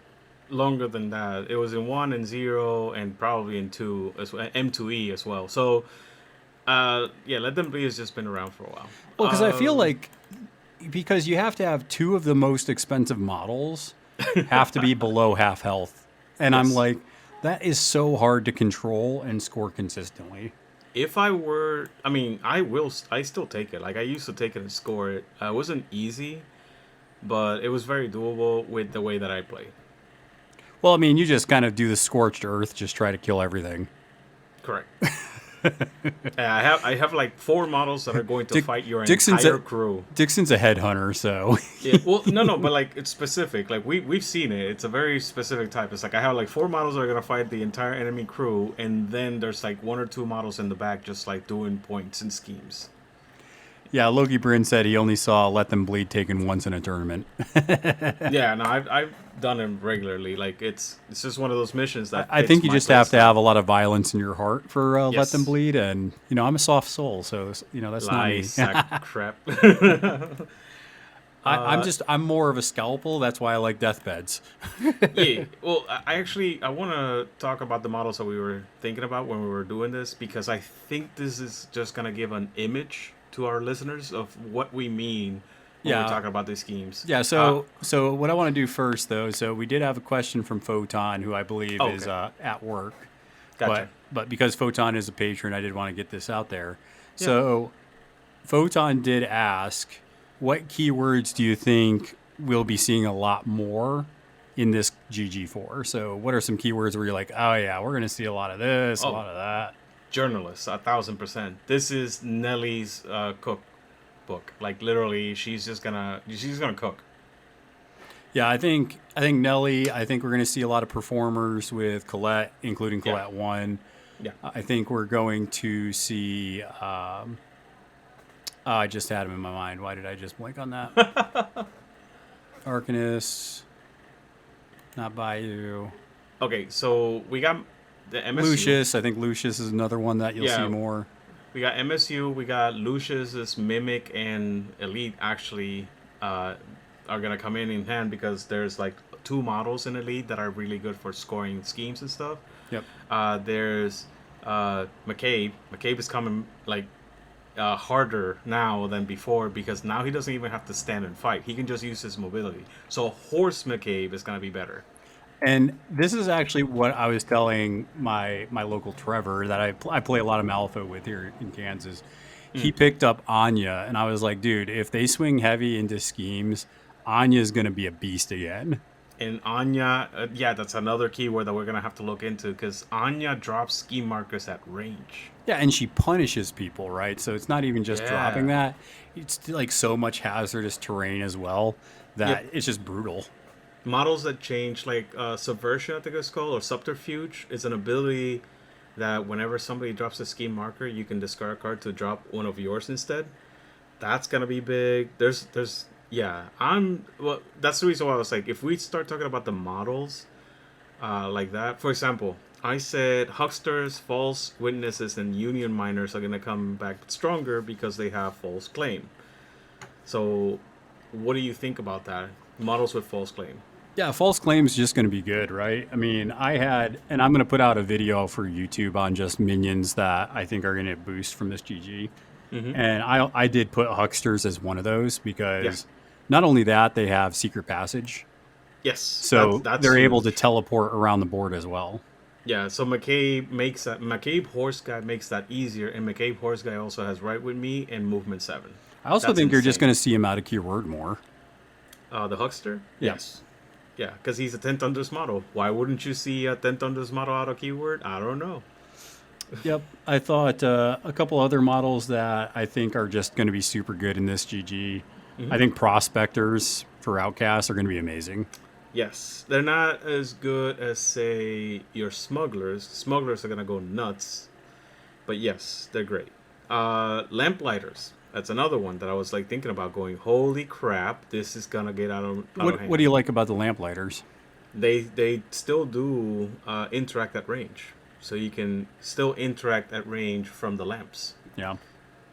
longer than that. It was in 1 and 0 and probably in 2 as well, M2E as well. So, yeah, Let Them Bleed has just been around for a while. Well, because I feel like because you have to have two of the most expensive models have to be below half health. And I'm Yes. like, that is so hard to control and score consistently. If I were, I still take it. Like, I used to take it and score it. It wasn't easy, but it was very doable with the way that I play. Well, I mean, you just kind of do the scorched earth, just try to kill everything. Correct. I have like 4 models that are going to fight your Dixon's entire crew. Dixon's a headhunter, so Yeah, well, no, but like it's specific. Like we've seen it. It's a very specific type. It's like I have like 4 models that are gonna fight the entire enemy crew, and then there's like 1 or 2 models in the back just like doing points and schemes. yeah. Logie Bryn said he only saw Let Them Bleed taken once in a tournament. Yeah, no, I've done them regularly. Like it's just one of those missions that I fits think you my just have to playstyle. have a lot of violence in your heart for Let Yes. Them Bleed, and I'm a soft soul, so that's not me. Lies, sack crap. I'm more of a scalpel. That's why I like deathbeds. Yeah. Well, I want to talk about the models that we were thinking about when we were doing this, because I think this is just gonna give an image to our listeners of what we mean when Yeah. we're talking about these schemes. Yeah, so what I want to do first, though, so we did have a question from Photon, who I believe Oh, is okay. at work. Gotcha. But because Photon is a patron, I did want to get this out there. So Photon did ask, what keywords do you think we'll be seeing a lot more in this GG4? So what are some keywords where you're like, oh yeah, we're going to see a lot of this, a lot of that? Journalists, 1,000%. This is Nellie's cookbook. Like literally, she's gonna cook. Yeah, I think Nelly. I think we're going to see a lot of performers with Colette, including Colette 1. Yeah. I think we're going to see. I just had him in my mind. Why did I just blank on that? Arcanist, not Bayou. Okay, so we got the MSU. Lucius. I think Lucius is another one that you'll see more. We got MSU. We got Lucius's Mimic and Elite actually are gonna come in hand, because there's like 2 models in Elite that are really good for scoring schemes and stuff. Yep. There's McCabe. McCabe is coming like harder now than before, because now he doesn't even have to stand and fight. He can just use his mobility. So Horse McCabe is gonna be better. And this is actually what I was telling my local Trevor that I play a lot of Malifaux with here in Kansas. He picked up Anya, and I was like, dude, if they swing heavy into schemes, Anya's going to be a beast again. And Anya, that's another keyword that we're gonna have to look into, because Anya drops scheme markers at range. Yeah, and she punishes people, right? So it's not even just dropping that. It's like so much hazardous terrain as well that it's just brutal. Models that change, like Subversion, I think it's called, or Subterfuge, is an ability that whenever somebody drops a scheme marker, you can discard a card to drop one of yours instead. That's gonna be big. That's the reason why I was like, if we start talking about the models like that, for example, I said Hucksters, False Witnesses, and Union Miners are gonna come back stronger because they have false claim. So, what do you think about that? Models with false claim. Yeah, false claim's just going to be good, right? I mean, and I'm going to put out a video for YouTube on just minions that I think are going to boost from this GG. Mm-hmm. And I did put Hucksters as one of those because not only that, they have Secret Passage. Yes. So that's they're huge. able to teleport around the board as well. Yeah, so McCabe Horse Guy makes that easier, and McCabe Horse Guy also has Right With Me and Movement 7. I also That's think you're just insane. going to see him out of keyword more. The Huckster? Yes. Yeah, because he's a 10 Thunders model. Why wouldn't you see a 10 Thunders model out of keyword? I don't know. Yep. I thought a couple other models that I think are just going to be super good in this GG. I think Prospectors for Outcasts are going to be amazing. Yes, they're not as good as, say, your Smugglers. Smugglers are going to go nuts. But yes, they're great. Lamplighters. That's another one that I was like thinking about going, holy crap, this is going to get out of hand. What do you like about the Lamplighters? they still do interact at range, so you can still interact at range from the lamps. Yeah.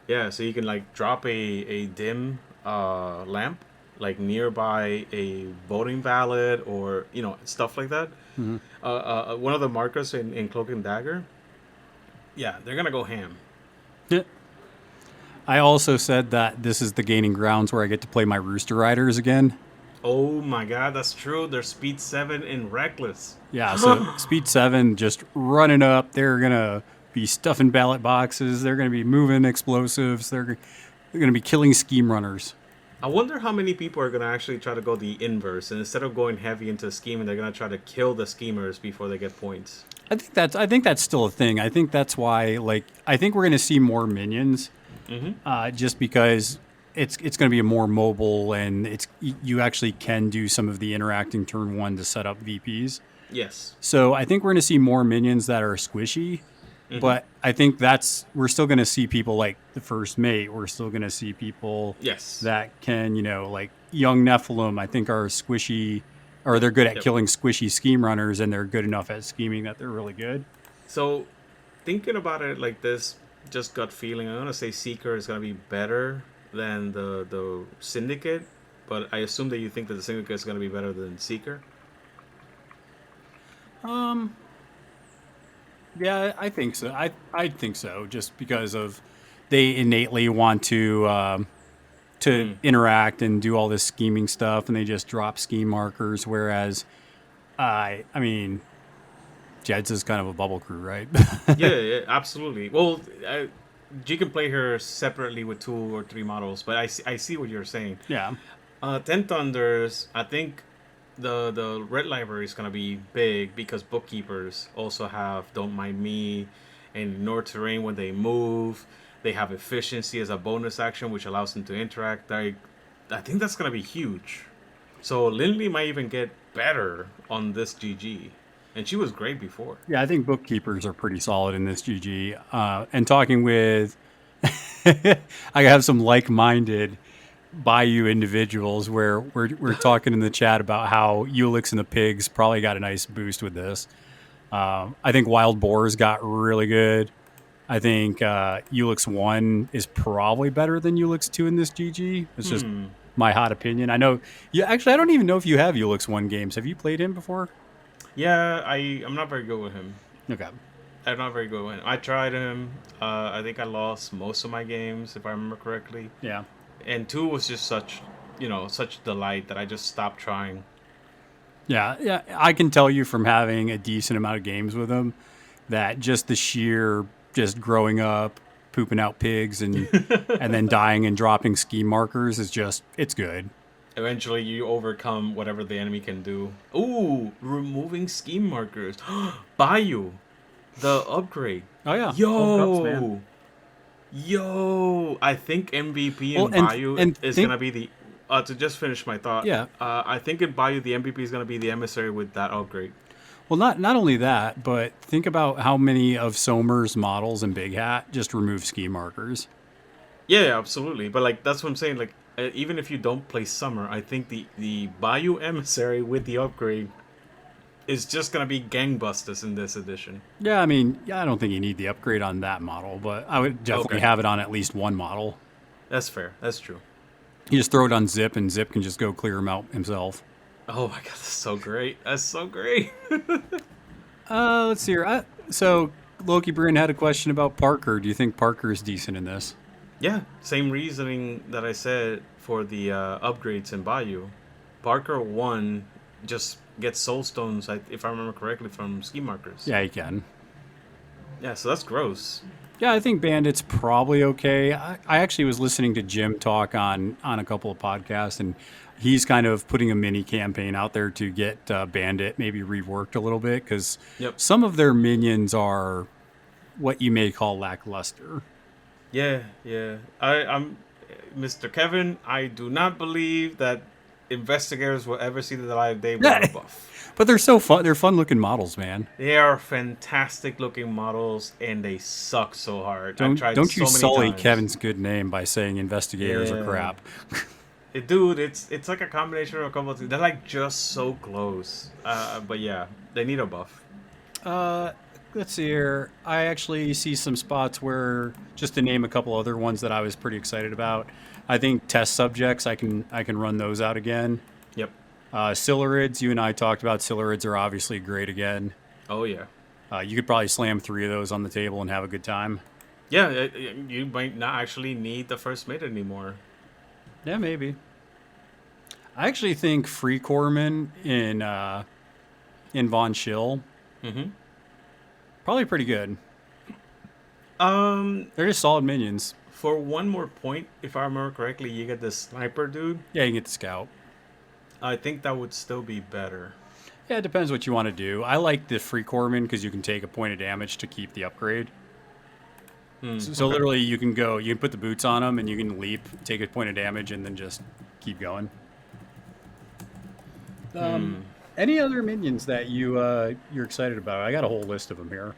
Yeah, so you can like drop a dim lamp like nearby a voting ballot or stuff like that. One of the markers in Cloak and Dagger. Yeah, they're gonna go ham. Yeah. I also said that this is the gaining grounds where I get to play my Rooster Riders again. Oh my god, that's true. They're speed 7 in Reckless. Yeah, so Speed 7 just running up. They're going to be stuffing ballot boxes. They're going to be moving explosives. They're going to be killing scheme runners. I wonder how many people are going to actually try to go the inverse, and instead of going heavy into scheming, they're going to try to kill the schemers before they get points. I think that's still a thing. I think that's why, I think we're going to see more minions, just because it's going to be more mobile, and you actually can do some of the interacting turn 1 to set up VPs. Yes. So I think we're going to see more minions that are squishy, but I think we're still going to see people like the First Mate. We're still going to see people that can, like young Nephilim, I think are squishy, or they're good at killing squishy scheme runners, and they're good enough at scheming that they're really good. So thinking about it like this, just gut feeling, I'm going to say Seeker is going to be better than the Syndicate, but I assume that you think that the Syndicate is going to be better than Seeker. Yeah, I think so. I think so, just because of they innately want to interact and do all this scheming stuff, and they just drop scheme markers. Whereas, I mean, Jed's is kind of a bubble crew, right? yeah, absolutely. Well, you can play her separately with 2 or 3 models, but I see what you're saying. Yeah. 10 Thunders, I think the red library is going to be big because bookkeepers also have Don't Mind Me and Ignore Terrain when they move. They have efficiency as a bonus action, which allows them to interact. I think that's going to be huge. So Lindley might even get better on this GG. And she was great before. Yeah, I think bookkeepers are pretty solid in this GG. And talking with, I have some like-minded Bayou individuals where we're talking in the chat about how Ulix and the Pigs probably got a nice boost with this. I think Wild Boars got really good. I think Ulix 1 is probably better than Ulix 2 in this GG. It's just my hot opinion. I know. Actually, I don't even know if you have Ulix 1 games. Have you played him before? Yeah, I'm not very good with him. Okay. I'm not very good with him. I tried him. I think I lost most of my games, if I remember correctly. Yeah. And 2 was just such delight that I just stopped trying. Yeah. I can tell you from having a decent amount of games with him that just the sheer just growing up, pooping out pigs, and and then dying and dropping scheme markers it's good. Eventually, you overcome whatever the enemy can do. Ooh, removing scheme markers. Bayou, the upgrade. Oh, yeah. Yo, I think MVP in Bayou is going to be the... to just finish my thought. Yeah. I think in Bayou, the MVP is going to be the emissary with that upgrade. Well, not only that, but think about how many of Somer's models in Big Hat just remove scheme markers. Yeah, absolutely. But, that's what I'm saying. Even if you don't play Summer, I think the Bayou emissary with the upgrade is just going to be gangbusters in this edition. Yeah, I mean, I don't think you need the upgrade on that model, but I would definitely have it on at least one model. That's fair. That's true. You just throw it on Zip, and Zip can just go clear him out himself. Oh my god, that's so great. That's so great. Let's see here. So, Loki Bryn had a question about Parker. Do you think Parker is decent in this? Yeah, same reasoning that I said for the upgrades in Bayou. Parker 1 just gets soul stones, if I remember correctly, from ski markers. Yeah, he can. Yeah, so that's gross. Yeah, I think Bandit's probably okay. I actually was listening to Jim talk on a couple of podcasts, and he's kind of putting a mini campaign out there to get Bandit maybe reworked a little bit, because some of their minions are what you may call lackluster. Yeah. I'm Mr. Kevin. I do not believe that investigators will ever see the light of day without a buff. But they're so fun. They're fun-looking models, man. They are fantastic-looking models, and they suck so hard. Don't you so many sully times. Kevin's good name by saying investigators are crap. Dude, it's like a combination of a couple of things. They're like just so close. But yeah, they need a buff. Uh, let's see here. I actually see some spots where, just to name a couple other ones that I was pretty excited about. I think test subjects. I can run those out again. Yep. Silurids. You and I talked about Silurids are obviously great again. Oh yeah. You could probably slam 3 of those on the table and have a good time. Yeah, you might not actually need the first mate anymore. Yeah, maybe. I actually think Free Corpsman in Von Schill Mm-hmm. probably pretty good. Um, They're just solid minions. for one more point, if I remember correctly, you get the sniper dude. Yeah, you can get the scout. I think that would still be better. Yeah, it depends what you want to do. I like the Free Corpsman because you can take a point of damage to keep the upgrade. So Okay. literally, you can put the boots on them, and you can leap, take a point of damage, and then just keep going. Any other minions that you're excited about? I got a whole list of them here.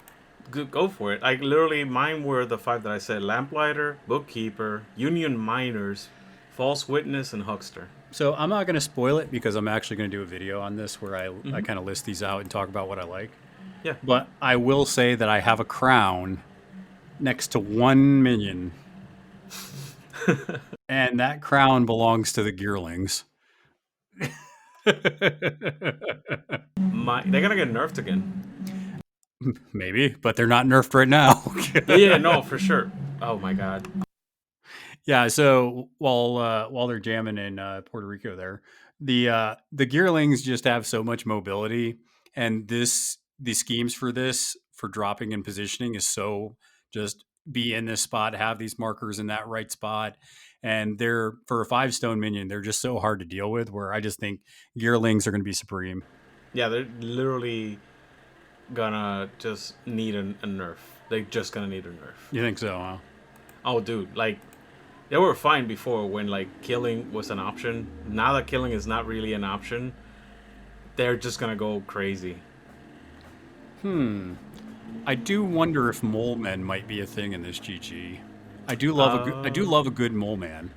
Go for it. Like literally, mine were the 5 that I said: Lamplighter, Bookkeeper, Union Miners, False Witness, and Huckster. So I'm not going to spoil it because I'm actually going to do a video on this where I kind of list these out and talk about what I like. Yeah. But I will say that I have a crown next to one minion. And that crown belongs to the Gearlings. They're gonna get nerfed again. Maybe, but they're not nerfed right now. Yeah, no, for sure. Oh my god. Yeah, so while they're jamming in Puerto Rico there, the Gearlings just have so much mobility, and the schemes for dropping and positioning is so just be in this spot, have these markers in that right spot, and they're for a 5-stone minion, they're just so hard to deal with. Where I just think Gearlings are going to be supreme. Yeah, they're literally gonna just need a nerf. They're just gonna need a nerf. You think so? Huh? Oh, dude, like they were fine before when like killing was an option. Now that killing is not really an option, they're just gonna go crazy. I do wonder if mole men might be a thing in this GG. I do love a good mole man.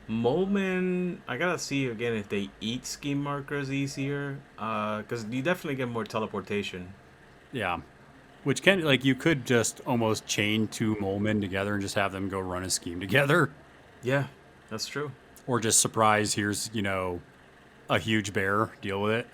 Molemen, I gotta see again if they eat scheme markers easier, because you definitely get more teleportation. Yeah. Which can, like, you could just almost chain 2 mole men together and just have them go run a scheme together. Yeah, that's true. Or just surprise, here's, a huge bear, deal with it.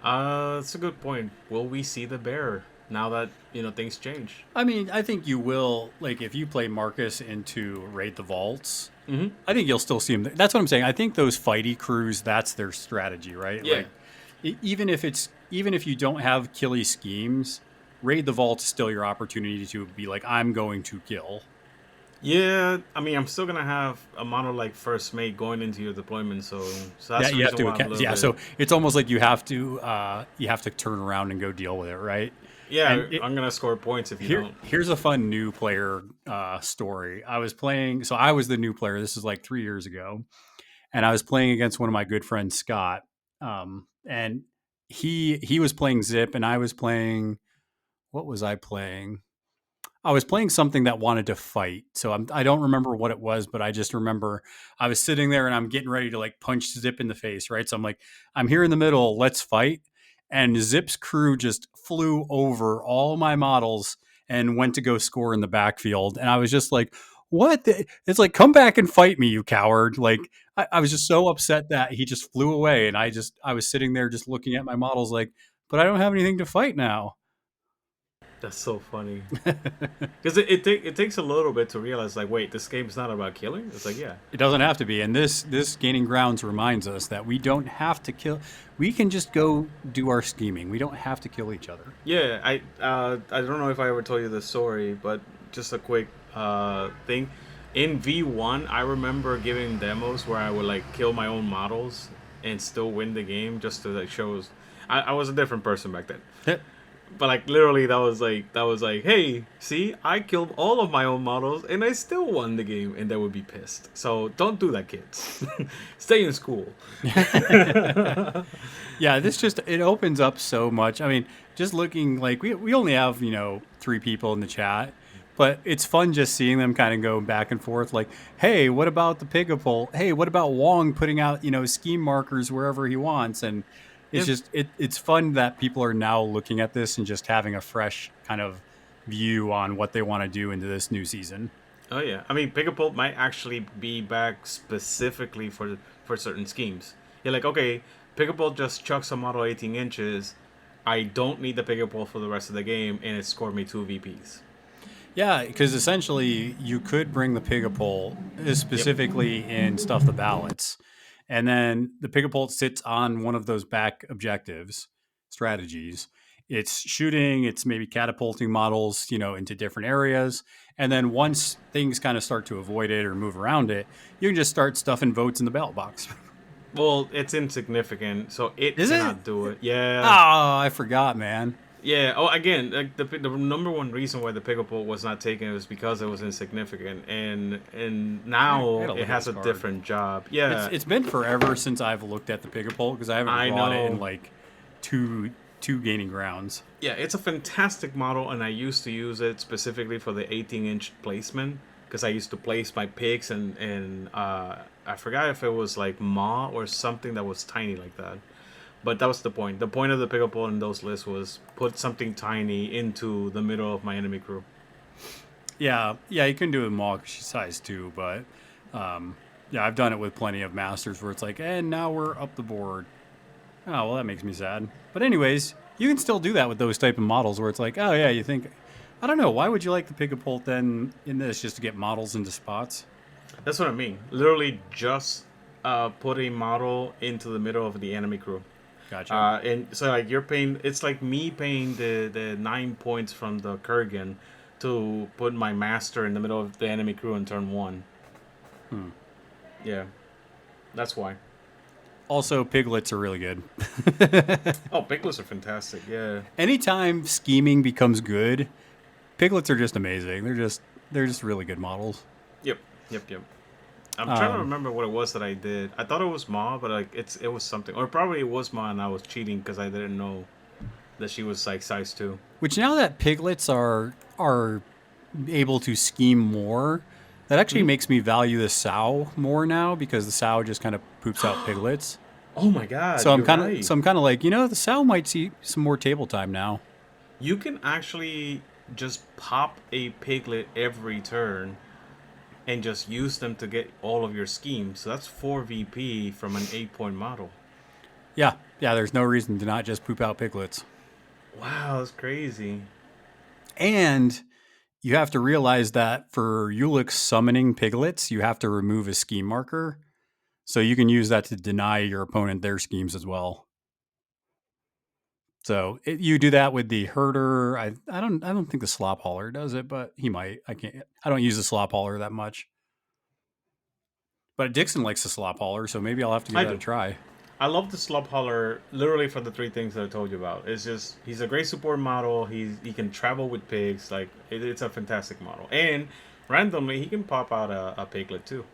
That's a good point. Will we see the bear now that, things change? I mean, I think you will, like, if you play Marcus into Raid the Vaults, Mm-hmm. I think you'll still see them. That's what I'm saying. I think those fighty crews, that's their strategy, right? Yeah. Like, even if you don't have killy schemes, Raid the Vault is still your opportunity to be like, I'm going to kill. Yeah, I mean, I'm still gonna have a model like First Mate going into your deployment, so that's the you have reason to why I'm a little bit- so it's almost like you have to turn around and go deal with it, right? Yeah, and I'm gonna score points if you don't. Here's a fun new player story. I was the new player. This is like 3 years ago, and I was playing against one of my good friends, Scott. And he was playing Zip, and I was playing. What was I playing? I was playing something that wanted to fight. So I don't remember what it was, but I just remember I was sitting there and I'm getting ready to like punch Zip in the face, right? So I'm like, I'm here in the middle. Let's fight. And Zip's crew just flew over all my models and went to go score in the backfield. And I was just like, what? It's like, come back and fight me, you coward. Like, I was just so upset that he just flew away. And I was sitting there just looking at my models like, but I don't have anything to fight now. That's so funny. Because it takes a little bit to realize, like, wait, this game's not about killing? It's like, yeah. It doesn't have to be. And this Gaining Grounds reminds us that we don't have to kill. We can just go do our scheming. We don't have to kill each other. Yeah, I don't know if I ever told you this story, but just a quick thing. In V1, I remember giving demos where I would, like, kill my own models and still win the game just to, like, show... I was a different person back then. But like literally that was like, hey, see, I killed all of my own models and I still won the game, and they would be pissed. So don't do that, kids. Stay in school. Yeah, it opens up so much. I mean, just looking like we only have 3 people in the chat, But it's fun just seeing them kind of go back and forth. Like, hey, what about the Pigapult? Hey, what about Wong putting out scheme markers wherever he wants? And it's Yeah. just it's fun that people are now looking at this and just having a fresh kind of view on what they want to do into this new season. Oh yeah, I mean, Pigapult might actually be back specifically for certain schemes. You're like, okay, Pigapult just chucks a model 18 inches. I don't need the Pigapult for the rest of the game, and it scored me 2 VPs. Yeah, because essentially you could bring the Pigapult specifically in Stuff the Ballots. And then the Pigapult sits on one of those back objectives, strategies. It's shooting, it's maybe catapulting models, into different areas. And then once things kind of start to avoid it or move around it, you can just start stuffing votes in the ballot box. Well, it's insignificant, so it Is it? cannot do it. Yeah. Oh, I forgot, man. Yeah. Oh, again, like the number one reason why the Pigapult was not taken was because it was insignificant, and I now gotta look it at has this a card. different job. Yeah. It's been forever since I've looked at the Pigapult because I haven't I brought it in know. like two gaining grounds. Yeah, it's a fantastic model, and I used to use it specifically for the 18-inch placement because I used to place my pigs, and I forgot if it was like Maw or something that was tiny like that. But that was the point. The point of the Pigapult in those lists was put something tiny into the middle of my enemy crew. Yeah, you can do it Maul because she's size 2, but yeah, I've done it with plenty of masters where it's like, and now we're up the board. Oh, well, that makes me sad. But anyways, you can still do that with those type of models where it's like, oh yeah, you think, I don't know, why would you like the Pigapult then in this just to get models into spots? That's what I mean. Literally just put a model into the middle of the enemy crew. Gotcha. And so like you're paying, it's like me paying the 9 points from the Kurgan to put my master in the middle of the enemy crew in turn 1. Yeah, that's why. Also, piglets are really good. Oh, piglets are fantastic. Yeah. Anytime scheming becomes good, piglets are just amazing. They're just really good models. Yep. I'm trying to remember what it was that I did. I thought it was Ma, but like it was something, or probably it was Ma, and I was cheating because I didn't know that she was like size 2. Which now that piglets are able to scheme more, that actually makes me value the sow more now because the sow just kind of poops out piglets. Oh my god! So I'm you're kind of right. like, the sow might see some more table time now. You can actually just pop a piglet every turn and just use them to get all of your schemes. So that's 4 VP from an 8-point model. Yeah, there's no reason to not just poop out piglets. Wow, that's crazy. And you have to realize that for Ulick summoning piglets, you have to remove a scheme marker. So you can use that to deny your opponent their schemes as well. So you do that with the herder. I don't think the slop hauler does it, but he might. I don't use the slop hauler that much. But Dixon likes the slop hauler, so maybe I'll have to give I that do. a try. I love the Slop Hauler literally for the 3 things that I told you about. It's just, he's a great support model. He can travel with pigs. Like, it's a fantastic model. And randomly, he can pop out a piglet too.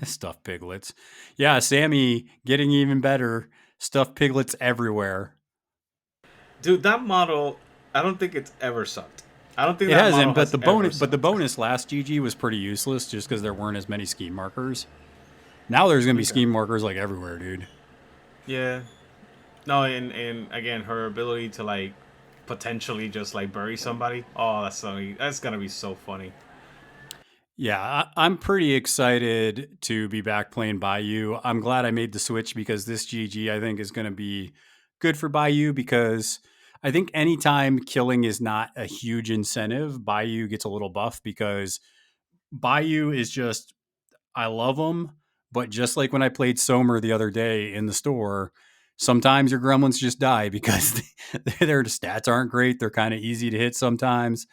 Stuffed piglets. Yeah, Sammy getting even better. Stuffed piglets everywhere. Dude, that model, I don't think it's ever sucked. I don't think It that hasn't, model but has the ever bonus, sucked. last GG was pretty useless just because there weren't as many scheme markers. Now there's gonna be scheme markers like everywhere, dude. Yeah. No, and again, her ability to like potentially just like bury somebody. Oh, that's gonna be so funny. Yeah, I'm pretty excited to be back playing Bayou. I'm glad I made the switch because this GG I think is going to be good for Bayou because I think anytime killing is not a huge incentive, Bayou gets a little buff because Bayou is just, I love them, but just like when I played Somer the other day in the store, sometimes your gremlins just die because their stats aren't great. They're kind of easy to hit sometimes.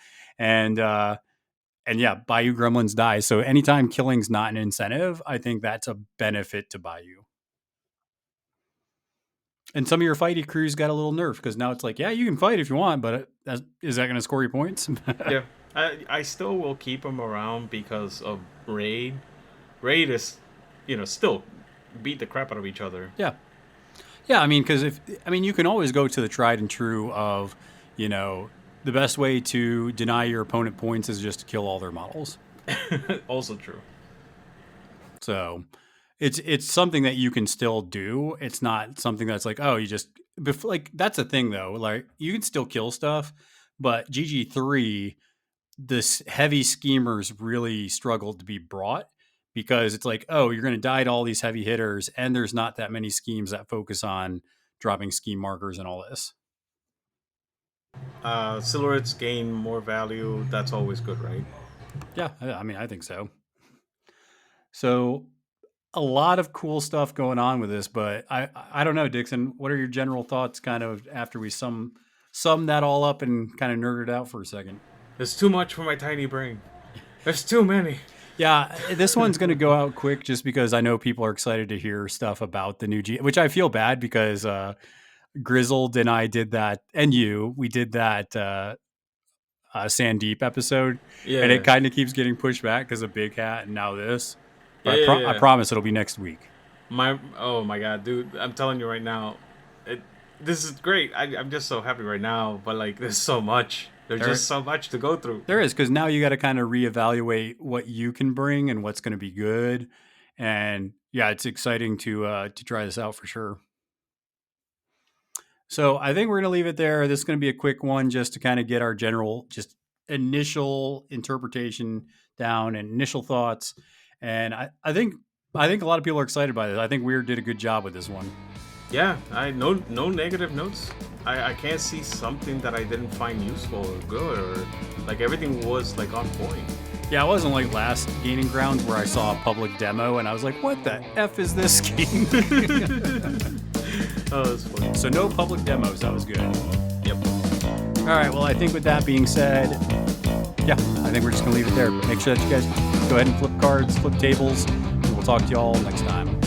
And yeah, Bayou Gremlins die. So anytime killing's not an incentive, I think that's a benefit to Bayou. And some of your fighty crews got a little nerf because now it's like, yeah, you can fight if you want, but is that going to score you points? Yeah, I still will keep them around because of raid. Raid is, still beat the crap out of each other. Yeah. I mean, because you can always go to the tried and true of, the best way to deny your opponent points is just to kill all their models. Also true. So it's something that you can still do. It's not something that's like, oh, you just like that's a thing though. Like you can still kill stuff, but GG3, this heavy schemers really struggled to be brought because it's like, oh, you're going to die to all these heavy hitters, and there's not that many schemes that focus on dropping scheme markers and all this. Silhouettes gain more value. That's always good, right? Yeah, I mean, I think so. So a lot of cool stuff going on with this, but I don't know, Dixon. What are your general thoughts, kind of after we sum that all up and kind of nerded out for a second? There's too much for my tiny brain. There's too many. Yeah, this one's going to go out quick just because I know people are excited to hear stuff about the new G, which I feel bad because Grizzled and I did that, and we did that Sandeep episode, and it kind of keeps getting pushed back because of Big Hat and now this. But I promise it'll be next week. Oh my god, dude! I'm telling you right now, this is great. I'm just so happy right now. But like, there's so much. There's just so much to go through. There is, because now you got to kind of reevaluate what you can bring and what's going to be good. And yeah, it's exciting to try this out for sure. So I think we're going to leave it there. This is going to be a quick one just to kind of get our general, just initial interpretation down and initial thoughts. And I think a lot of people are excited by this. I think Weird did a good job with this one. Yeah, no negative notes. I can't see something that I didn't find useful or good, or like everything was like on point. Yeah, it wasn't like last Gaining Grounds where I saw a public demo and I was like, what the F is this game? Oh, that's funny. So no public demos. That was good. Yep. All right. Well, I think with that being said, yeah, I think we're just going to leave it there. Make sure that you guys go ahead and flip cards, flip tables, and we'll talk to you all next time.